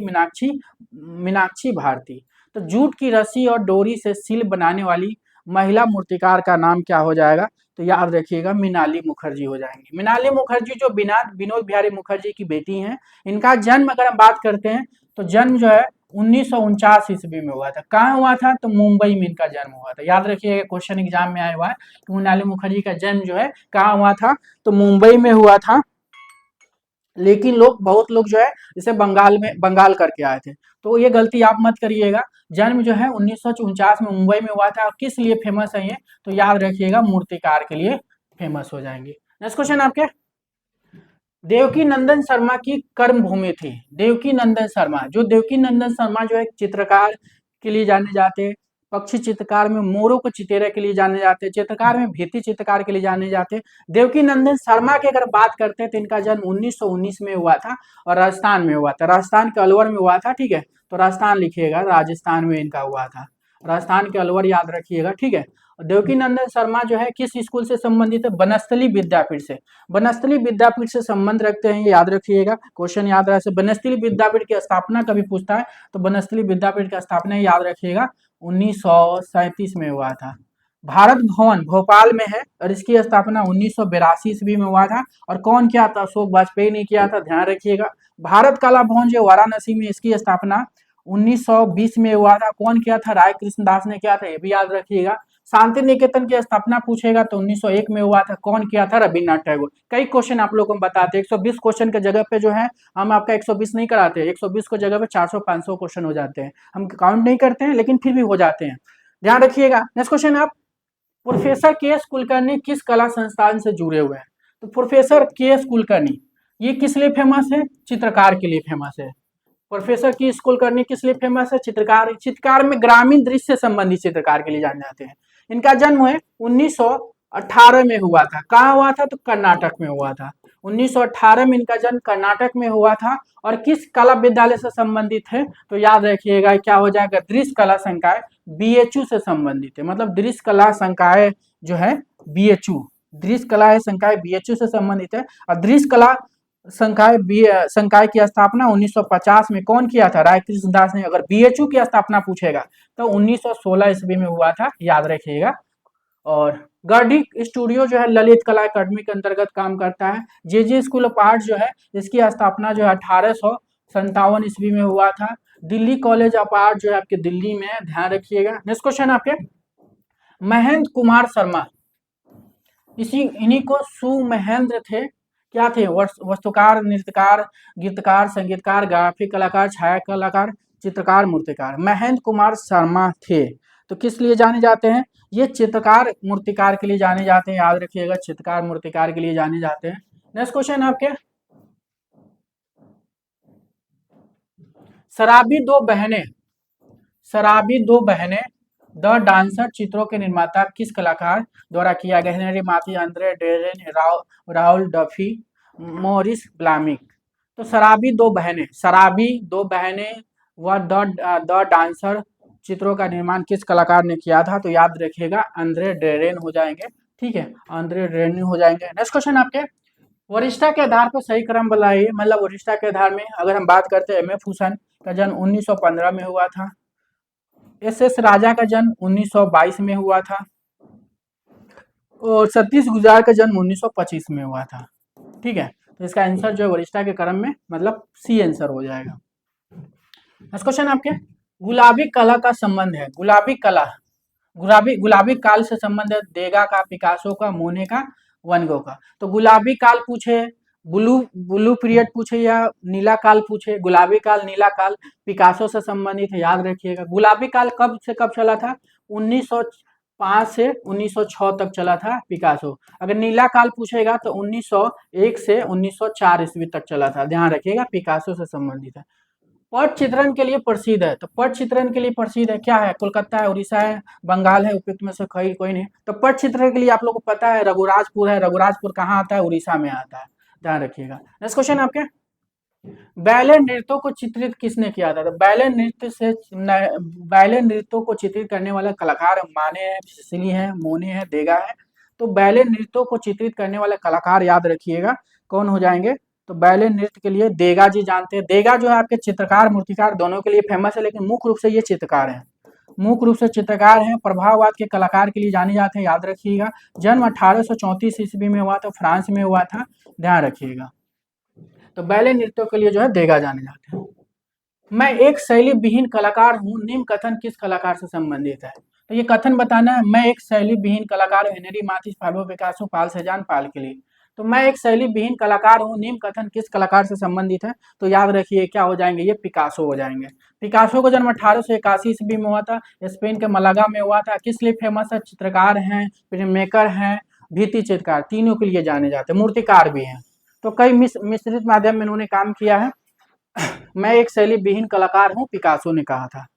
मीनाक्षी भारती। तो जूट की रस्सी और डोरी से शिल्प बनाने वाली महिला मूर्तिकार का नाम क्या हो जाएगा, तो याद रखिएगा मृणालिनी मुखर्जी हो जाएंगी। मृणालिनी मुखर्जी जो विनोद बिहारी मुखर्जी की बेटी हैं, इनका जन्म अगर हम बात करते हैं तो जन्म जो है 1949 ईस्वी में हुआ था। कहाँ हुआ था? तो मुंबई में इनका जन्म हुआ था। याद रखिएगा, क्वेश्चन एग्जाम में आया हुआ है कि मृणालिनी मुखर्जी का जन्म जो है कहाँ हुआ था? तो मुंबई में हुआ था। लेकिन बहुत लोग जो है इसे बंगाल करके आए थे, तो ये गलती आप मत करिएगा। जन्म जो है 1949 में मुंबई में हुआ था। और किस लिए फेमस है ये? तो याद रखिएगा, मूर्तिकार के लिए फेमस हो जाएंगे। नेक्स्ट क्वेश्चन आपके, देवकी नंदन शर्मा की कर्म भूमि थी। देवकी नंदन शर्मा, देवकी नंदन शर्मा जो है चित्रकार के लिए जाने जाते हैं, पक्षी चित्रकार में मोरों को चितेरे के लिए जाने जाते हैं, चित्रकार में भित्ति चित्रकार के लिए जाने जाते हैं। देवकी नंदन शर्मा की अगर बात करते हैं तो इनका जन्म 1919 में हुआ था और राजस्थान में हुआ था। राजस्थान के अलवर में हुआ था, ठीक है, तो राजस्थान लिखिएगा, राजस्थान में इनका हुआ था, राजस्थान के अलवर याद रखिएगा, ठीक है। देवकी नंदन शर्मा जो है किस स्कूल से संबंधित है? बनस्थली विद्यापीठ से। बनस्थली विद्यापीठ से संबंध रखते हैं, ये याद रखिएगा, क्वेश्चन याद रहे। बनस्थली विद्यापीठ की स्थापना कभी पूछता है तो बनस्थली विद्यापीठ की स्थापना याद रखिएगा 1937 में हुआ था। भारत भवन भोपाल में है और इसकी स्थापना 1982 ईस्वी में हुआ था। और कौन किया था? अशोक वाजपेयी ने किया था, ध्यान रखिएगा। भारत कला भवन जो वाराणसी में, इसकी स्थापना 1920 में हुआ था। कौन किया था? राय कृष्णदास ने किया था, ये भी याद रखिएगा। शांति निकेतन की स्थापना पूछेगा तो 1901 में हुआ था। कौन किया था? रविन्द्रनाथ टैगोर। कई क्वेश्चन आप लोगों को बताते हैं, 120 क्वेश्चन के जगह पे जो है हम आपका 120 नहीं कराते, 120 को जगह पे 400-500 क्वेश्चन हो जाते हैं। हम काउंट नहीं करते हैं लेकिन फिर भी हो जाते हैं, ध्यान रखिएगा। नेक्स्ट क्वेश्चन आप, प्रोफेसर के एस कुलकर्णी किस कला संस्थान से जुड़े हुए हैं? तो प्रोफेसर के एस कुलकर्णी ये किस लिए फेमस है? चित्रकार के लिए फेमस है। प्रोफेसर की कुलकर्णी किस लिए फेमस है? चित्रकार में ग्रामीण दृश्य से संबंधित चित्रकार के लिए जाने जाते हैं। इनका जन्म है 1918 में हुआ था। कहाँ हुआ था? तो कर्नाटक में हुआ था। 1918 में इनका जन्म कर्नाटक में हुआ था। और किस कला विद्यालय से संबंधित है? तो याद रखिएगा क्या हो जाएगा? दृश्य कला संकाय बीएचयू से संबंधित है। मतलब दृश्य कला संकाय जो है बीएचयू, दृश्य कला संकाय बीएचयू से संबंधित है। और दृश्य कला संकाय की स्थापना 1950 में कौन किया था? राय कृष्णदास ने। अगर बीएचयू की स्थापना पूछेगा तो 1916 ईस्वी में हुआ था, याद रखिएगा। और गर्डी स्टूडियो जो है ललित कला अकादमी के अंतर्गत काम करता है। जे स्कूल ऑफ आर्ट जो है इसकी स्थापना जो है 1857 ईस्वी में हुआ था। दिल्ली कॉलेज ऑफ आर्ट जो है आपके दिल्ली में है, ध्यान रखिएगा। नेक्स्ट क्वेश्चन आपके, महेंद्र कुमार शर्मा, इन्हीं को सुमहेंद्र थे, क्या थे? वस्तुकार, नृत्यकार, गीतकार, संगीतकार, ग्राफिक कलाकार, छाया कलाकार, चित्रकार, मूर्तिकार। महेंद्र कुमार शर्मा थे, तो किस लिए जाने जाते हैं? ये चित्रकार मूर्तिकार के लिए जाने जाते हैं, याद रखिएगा, चित्रकार मूर्तिकार के लिए जाने जाते हैं। नेक्स्ट क्वेश्चन आपके, शराबी दो बहनें द डांसर चित्रों के निर्माता किस कलाकार द्वारा किया गया? हेनरी माथी, Andure Darren, Raul Duffy, Morris ब्लामिक। तो शराबी दो बहनें व द डांसर चित्रों का निर्माण किस कलाकार ने किया था? तो याद रखिएगा अंद्रे डेरेन हो जाएंगे, ठीक है, अंद्रे डेरेन हो जाएंगे। नेक्स्ट क्वेश्चन आपके, वरिष्ठता के आधार पर सही क्रम बताइए। मतलब वरिष्ठता के आधार में अगर हम बात करते हैं, एम एफ हुसैन का जन्म 1915 में हुआ था। एस राजा का जन्म 1922 में हुआ था। और सतीश गुजराल का जन्म 1925 में हुआ था, ठीक है। तो इसका आंसर जो है वरिष्ठता के क्रम में मतलब सी आंसर हो जाएगा। नेक्स्ट क्वेश्चन आपके, गुलाबी कला का संबंध है। गुलाबी काल से संबंध है देगा का, पिकासो का, मोने का, वन गो का। तो गुलाबी काल पूछे, ब्लू पीरियड पूछे या नीला काल पूछे, गुलाबी काल, नीला काल पिकासो से संबंधित है, याद रखिएगा। गुलाबी काल कब से कब चला था? 1905 से 1906 तक चला था पिकासो। अगर नीला काल पूछेगा तो 1901 से 1904 ईस्वी तक चला था, ध्यान रखिएगा, पिकासो से संबंधित है। पट चित्रण के लिए प्रसिद्ध है, तो पट चित्रण के लिए प्रसिद्ध है क्या है? कोलकाता है, उड़ीसा है, बंगाल है, उपयुक्त में से कोई नहीं। तो पट चित्रण के लिए आप लोगों को पता है रघुराजपुर है। रघुराजपुर कहाँ आता है? उड़ीसा में आता है, ध्यान रखिएगा। नेक्स्ट क्वेश्चन आपके, बैले नृत्यों को चित्रित किसने किया था? तो बैले नृत्यों को चित्रित करने वाला कलाकार माने है, सिसिली है, मोने है, देगा है। तो बैले नृत्यों को चित्रित करने वाले कलाकार याद रखिएगा कौन हो जाएंगे? तो बैले नृत्य के लिए देगा जी जानते हैं। देगा जो है आपके चित्रकार मूर्तिकार दोनों के लिए फेमस है, लेकिन मुख्य रूप से ये चित्रकार है, मुख्य रूप से चित्रकार हैं। प्रभाववाद के कलाकार के लिए जाने जाते हैं, याद रखिएगा। जन्म 1834 ईस्वी में हुआ था, फ्रांस में हुआ था, ध्यान रखिएगा। तो बैले नृत्यों के लिए जो है देगा जाने जाते हैं। मैं एक शैली विहीन कलाकार हूँ, निम्न कथन किस कलाकार से संबंधित है? तो ये कथन बताना है, मैं एक शैली विहीन कलाकार हूँ, हेनरी माथिस, पाब्लो पिकासो, पाल सेजान, पाल के लिए। तो मैं एक शैली विहीन कलाकार हूँ, निम्न कथन किस कलाकार से संबंधित है? तो याद रखिए क्या हो जाएंगे, ये पिकासो हो जाएंगे। पिकासो का जन्म 1881 ईस्वी में हुआ था, स्पेन के मलागा में हुआ था। किस लिए फेमस है? चित्रकार हैं, फिल्म मेकर हैं, भित्ति चित्रकार, तीनों के लिए जाने जाते हैं, मूर्तिकार भी हैं। तो कई मिश्रित माध्यम में इन्होंने काम किया है। मैं एक शैली विहीन कलाकार हूं, पिकासो ने कहा था।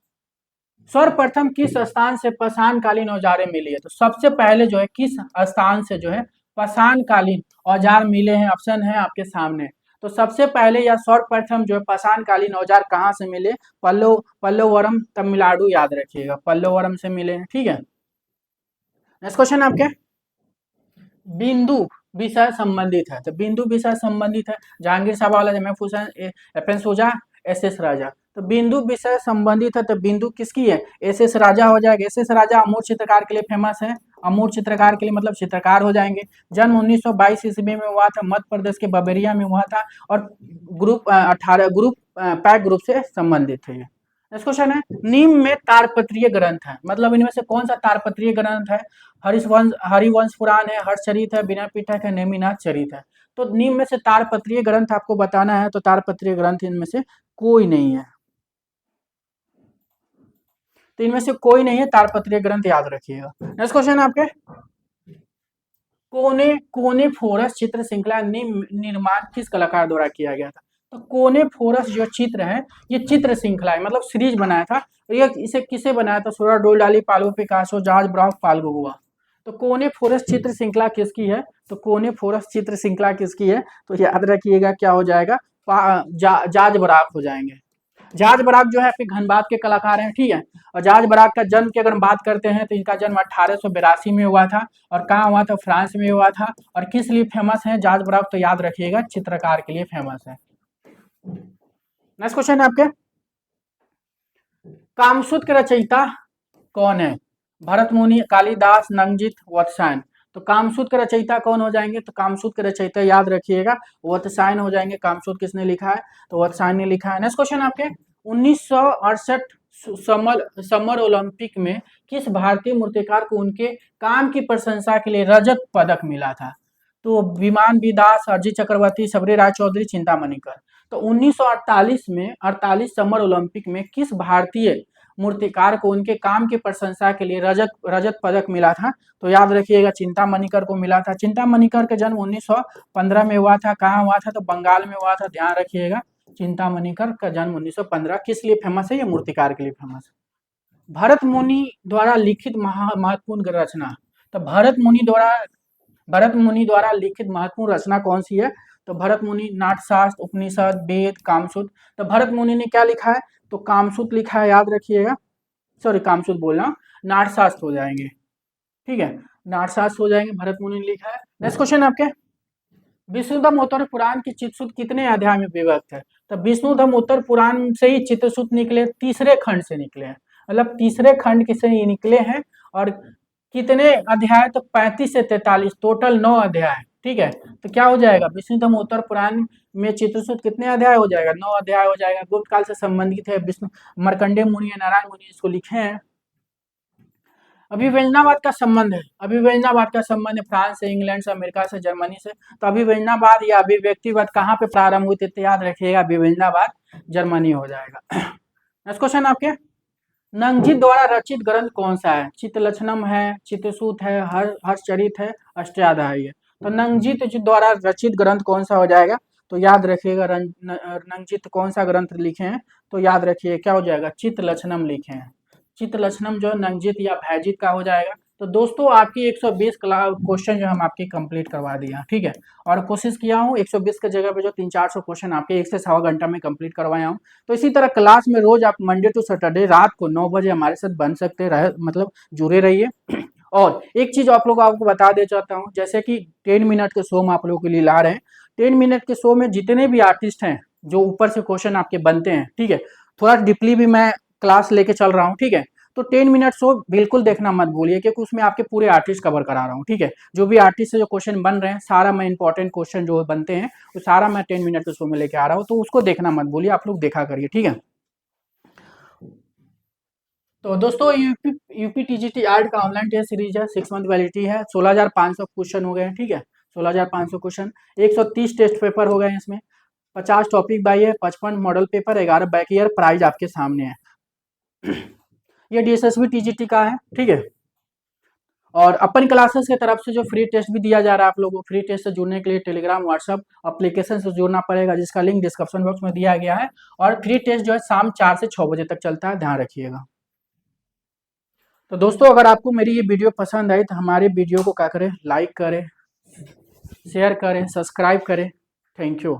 सर्वप्रथम किस स्थान से पाषाणकालीन औजारें मिली है? तो सबसे पहले जो है किस स्थान से जो है पाषाणकालीन औजार मिले हैं? ऑप्शन है आपके सामने। तो सबसे पहले या सर्वप्रथम जो है पाषाणकालीन औजार कहाँ से मिले? पल्लवरम तमिलनाडु, याद रखिएगा, पल्लवरम से मिले हैं। ठीक है, नेक्स्ट क्वेश्चन आपके, बिंदु विषय संबंधित है। तो बिंदु विषय संबंधित है, जहांगीर साहब वाला, महफूज हुसैन, एफएन सोजा, एस एस राजा। तो बिंदु विषय संबंधित है, तो बिंदु किसकी है? एस एस राजा हो जाएगा। एस एस राजा अमूर्त चित्रकार के लिए फेमस है, अमूर्त चित्रकार के लिए मतलब चित्रकार हो जाएंगे। जन्म 1922 ईस्वी में हुआ था, मध्य प्रदेश के बबेरिया में हुआ था, और ग्रुप 18 ग्रुप पैक ग्रुप से संबंधित है। नेक्स्ट क्वेश्चन है, निम्न में तारपत्रीय ग्रंथ है, मतलब इनमें से कौन सा तारपत्रीय ग्रंथ है? हरिवंश पुराण है, हर्षचरित है, बिना पिटक है, नेमिनाथ चरित है। तो निम्न में से तारपत्रीय ग्रंथ आपको बताना है, तो तारपत्रीय ग्रंथ इनमें से कोई नहीं है। तो इनमें से कोई नहीं है तारपत्रीय ग्रंथ, याद रखिएगा। नेक्स्ट क्वेश्चन आपके, कोने कोने फोरस चित्र श्रृंखला निर्माण किस कलाकार द्वारा किया गया था? तो कोने फोरस जो चित्र है, ये चित्र श्रृंखला है, मतलब सीरीज बनाया था। ये इसे किसे बनाया था? सोरा डोल्डाली, Pablo Picasso, George Braque, Paul गोगोआ। तो कोने फोरस चित्र श्रृंखला किसकी है? तो कोने फोरस चित्र श्रृंखला किसकी है? तो याद रखिएगा क्या हो जाएगा, जॉर्ज ब्राक हो जाएंगे। जॉर्ज ब्राक जो है आपके घनबाद के कलाकार हैं। ठीक है, और जॉर्ज ब्राक का जन्म की अगर हम बात करते हैं तो इनका जन्म 1882 में हुआ था, और कहाँ हुआ था? फ्रांस में हुआ था। और किस लिए फेमस है जॉर्ज ब्राक? तो याद रखिएगा चित्रकार के लिए फेमस है। नेक्स्ट क्वेश्चन है आपके, कामसूत्र के रचयिता कौन है? भरत मुनि, कालिदास, नंगजीत, वत्सायन। तो कामसूत्र के रचयिता कौन हो जाएंगे? तो कामसूत्र के रचयिता याद रखिएगा वत्सायन हो जाएंगे। कामसूत्र किसने लिखा है? तो वत्सायन ने लिखा है। नेक्स्ट क्वेश्चन आपके, 1968 समर ओलंपिक में किस भारतीय मूर्तिकार को उनके काम की प्रशंसा के लिए रजत पदक मिला था? तो विमान विदास, अरजी चक्रवर्ती, सबरी राय चौधरी, चिंतामणिकर। तो 1948 में 48 समर ओलंपिक में किस भारतीय मूर्तिकार को उनके काम की प्रशंसा के लिए रजत रजत पदक मिला था? तो याद रखिएगा चिंतामणिकर को मिला था। चिंतामणिकर का जन्म 1915 में हुआ था, कहाँ हुआ था? तो बंगाल में हुआ था, ध्यान रखिएगा। चिंतामणिकर का जन्म 1915, किस लिए फेमस है? ये मूर्तिकार के लिए फेमस है। भरत मुनि द्वारा लिखित महत्वपूर्ण रचना, तो भरत मुनि द्वारा लिखित महत्वपूर्ण रचना कौन सी है? तो भरत मुनि नाट्यशास्त्र, उपनिषद, वेद, कामसूत्र। तो भरत मुनि ने क्या लिखा है? तो कामसूत्र लिखा है, याद रखिएगा। सॉरी, कामसूत्र बोलना, नाट्यशास्त्र हो जाएंगे। ठीक है, नाट्यशास्त्र हो जाएंगे, भरत मुनि ने लिखा है। नेक्स्ट क्वेश्चन आपके, विष्णुधम उत्तर पुराण की चित्रसूत कितने अध्याय में विभक्त है? तो विष्णुधम उत्तर पुराण से ही चित्रसूत निकले, तीसरे खंड से निकले हैं, मतलब तीसरे खंड के से ही निकले हैं। और कितने अध्याय? तो 35 से 43, टोटल 9 अध्याय। ठीक है, तो क्या हो जाएगा, विष्णुधम उत्तर पुराण में चित्रसूत कितने अध्याय हो जाएगा? 9 अध्याय हो जाएगा। गुप्त काल से संबंधित है, विष्णु मार्कंडेय मुनि, नारायण मुनि इसको लिखे हैं। अभिव्यंजनावाद का संबंध है, अभिव्यंजनावाद का संबंध है फ्रांस से, इंग्लैंड से, अमेरिका से, जर्मनी से। तो अभिव्यंजनावाद या अभिव्यक्तिवाद कहाँ पे प्रारंभ हुई थी? तो याद रखिएगा अभिव्यंजनावाद जर्मनी हो जाएगा। नेक्स्ट क्वेश्चन आपके, नंगजीत द्वारा रचित ग्रंथ कौन सा है? चित्रलक्षणम है, चित्रसूत है, हर्षचरित है, अष्टयाध्यायी है। तो नंगजीत जी द्वारा रचित ग्रंथ कौन सा हो जाएगा? तो याद रखिएगा नंगजीत कौन सा ग्रंथ लिखे हैं? तो याद रखिए क्या हो जाएगा, चित्रलक्षणम लिखे हैं। चित्रलक्षणम जो नंगजीत या भैजित का हो जाएगा। तो दोस्तों आपकी 120 क्वेश्चन जो हम आपके कंप्लीट करवा दिए हैं। ठीक है, और कोशिश किया हूँ 120 की जगह पे जो 300-400 क्वेश्चन आपके 1 से सवा घंटा में कंप्लीट करवाया हूँ। तो इसी तरह क्लास में रोज आप मंडे टू सैटरडे रात को 9 बजे हमारे साथ बन सकते रहे, मतलब जुड़े रहिए। और एक चीज आप लोग आपको बता दे चाहता हूँ, जैसे कि 10 मिनट के शो हम आप लोगों के लिए ला रहे हैं। 10 मिनट के शो में जितने भी आर्टिस्ट हैं जो ऊपर से क्वेश्चन आपके बनते हैं, ठीक है, थोड़ा डीपली भी मैं क्लास लेके चल रहा हूँ। ठीक है, तो 10 मिनट शो बिल्कुल देखना मत भूलिए, क्योंकि उसमें आपके पूरे आर्टिस्ट कवर करा रहा हूँ। ठीक है, जो भी आर्टिस्ट से जो क्वेश्चन बन रहे हैं, सारा मैं इंपॉर्टेंट क्वेश्चन जो बनते हैं वो सारा मैं 10 मिनट के शो में लेके आ रहा हूँ, तो उसको देखना मत भूलिए, आप लोग देखा करिए। ठीक है। तो दोस्तों यूपी टीजीटी आर्ट का ऑनलाइन टेस्ट सीरीज है, 6 मंथ वैलिडिटी है, 16,500 क्वेश्चन हो गए हैं, ठीक है, 16,500 क्वेश्चन, 130 टेस्ट पेपर हो गए हैं इसमें, 50 टॉपिक बाई है, 55 model paper, 11 back year, price आपके सामने है। ये डीएसएसबी टीजीटी का है, ठीक है। और अपन क्लासेस की तरफ से जो फ्री टेस्ट भी दिया जा रहा है, आप लोगों को फ्री टेस्ट से जुड़ने के लिए टेलीग्राम व्हाट्सअप एप्लीकेशन से जुड़ना पड़ेगा, जिसका लिंक डिस्क्रिप्शन बॉक्स में दिया गया है। और फ्री टेस्ट जो है शाम 4 से 6 बजे तक चलता है, ध्यान रखिएगा। तो दोस्तों अगर आपको मेरी ये वीडियो पसंद आई तो हमारे वीडियो को क्या करें, लाइक करें, शेयर करें, सब्सक्राइब करें। Thank you.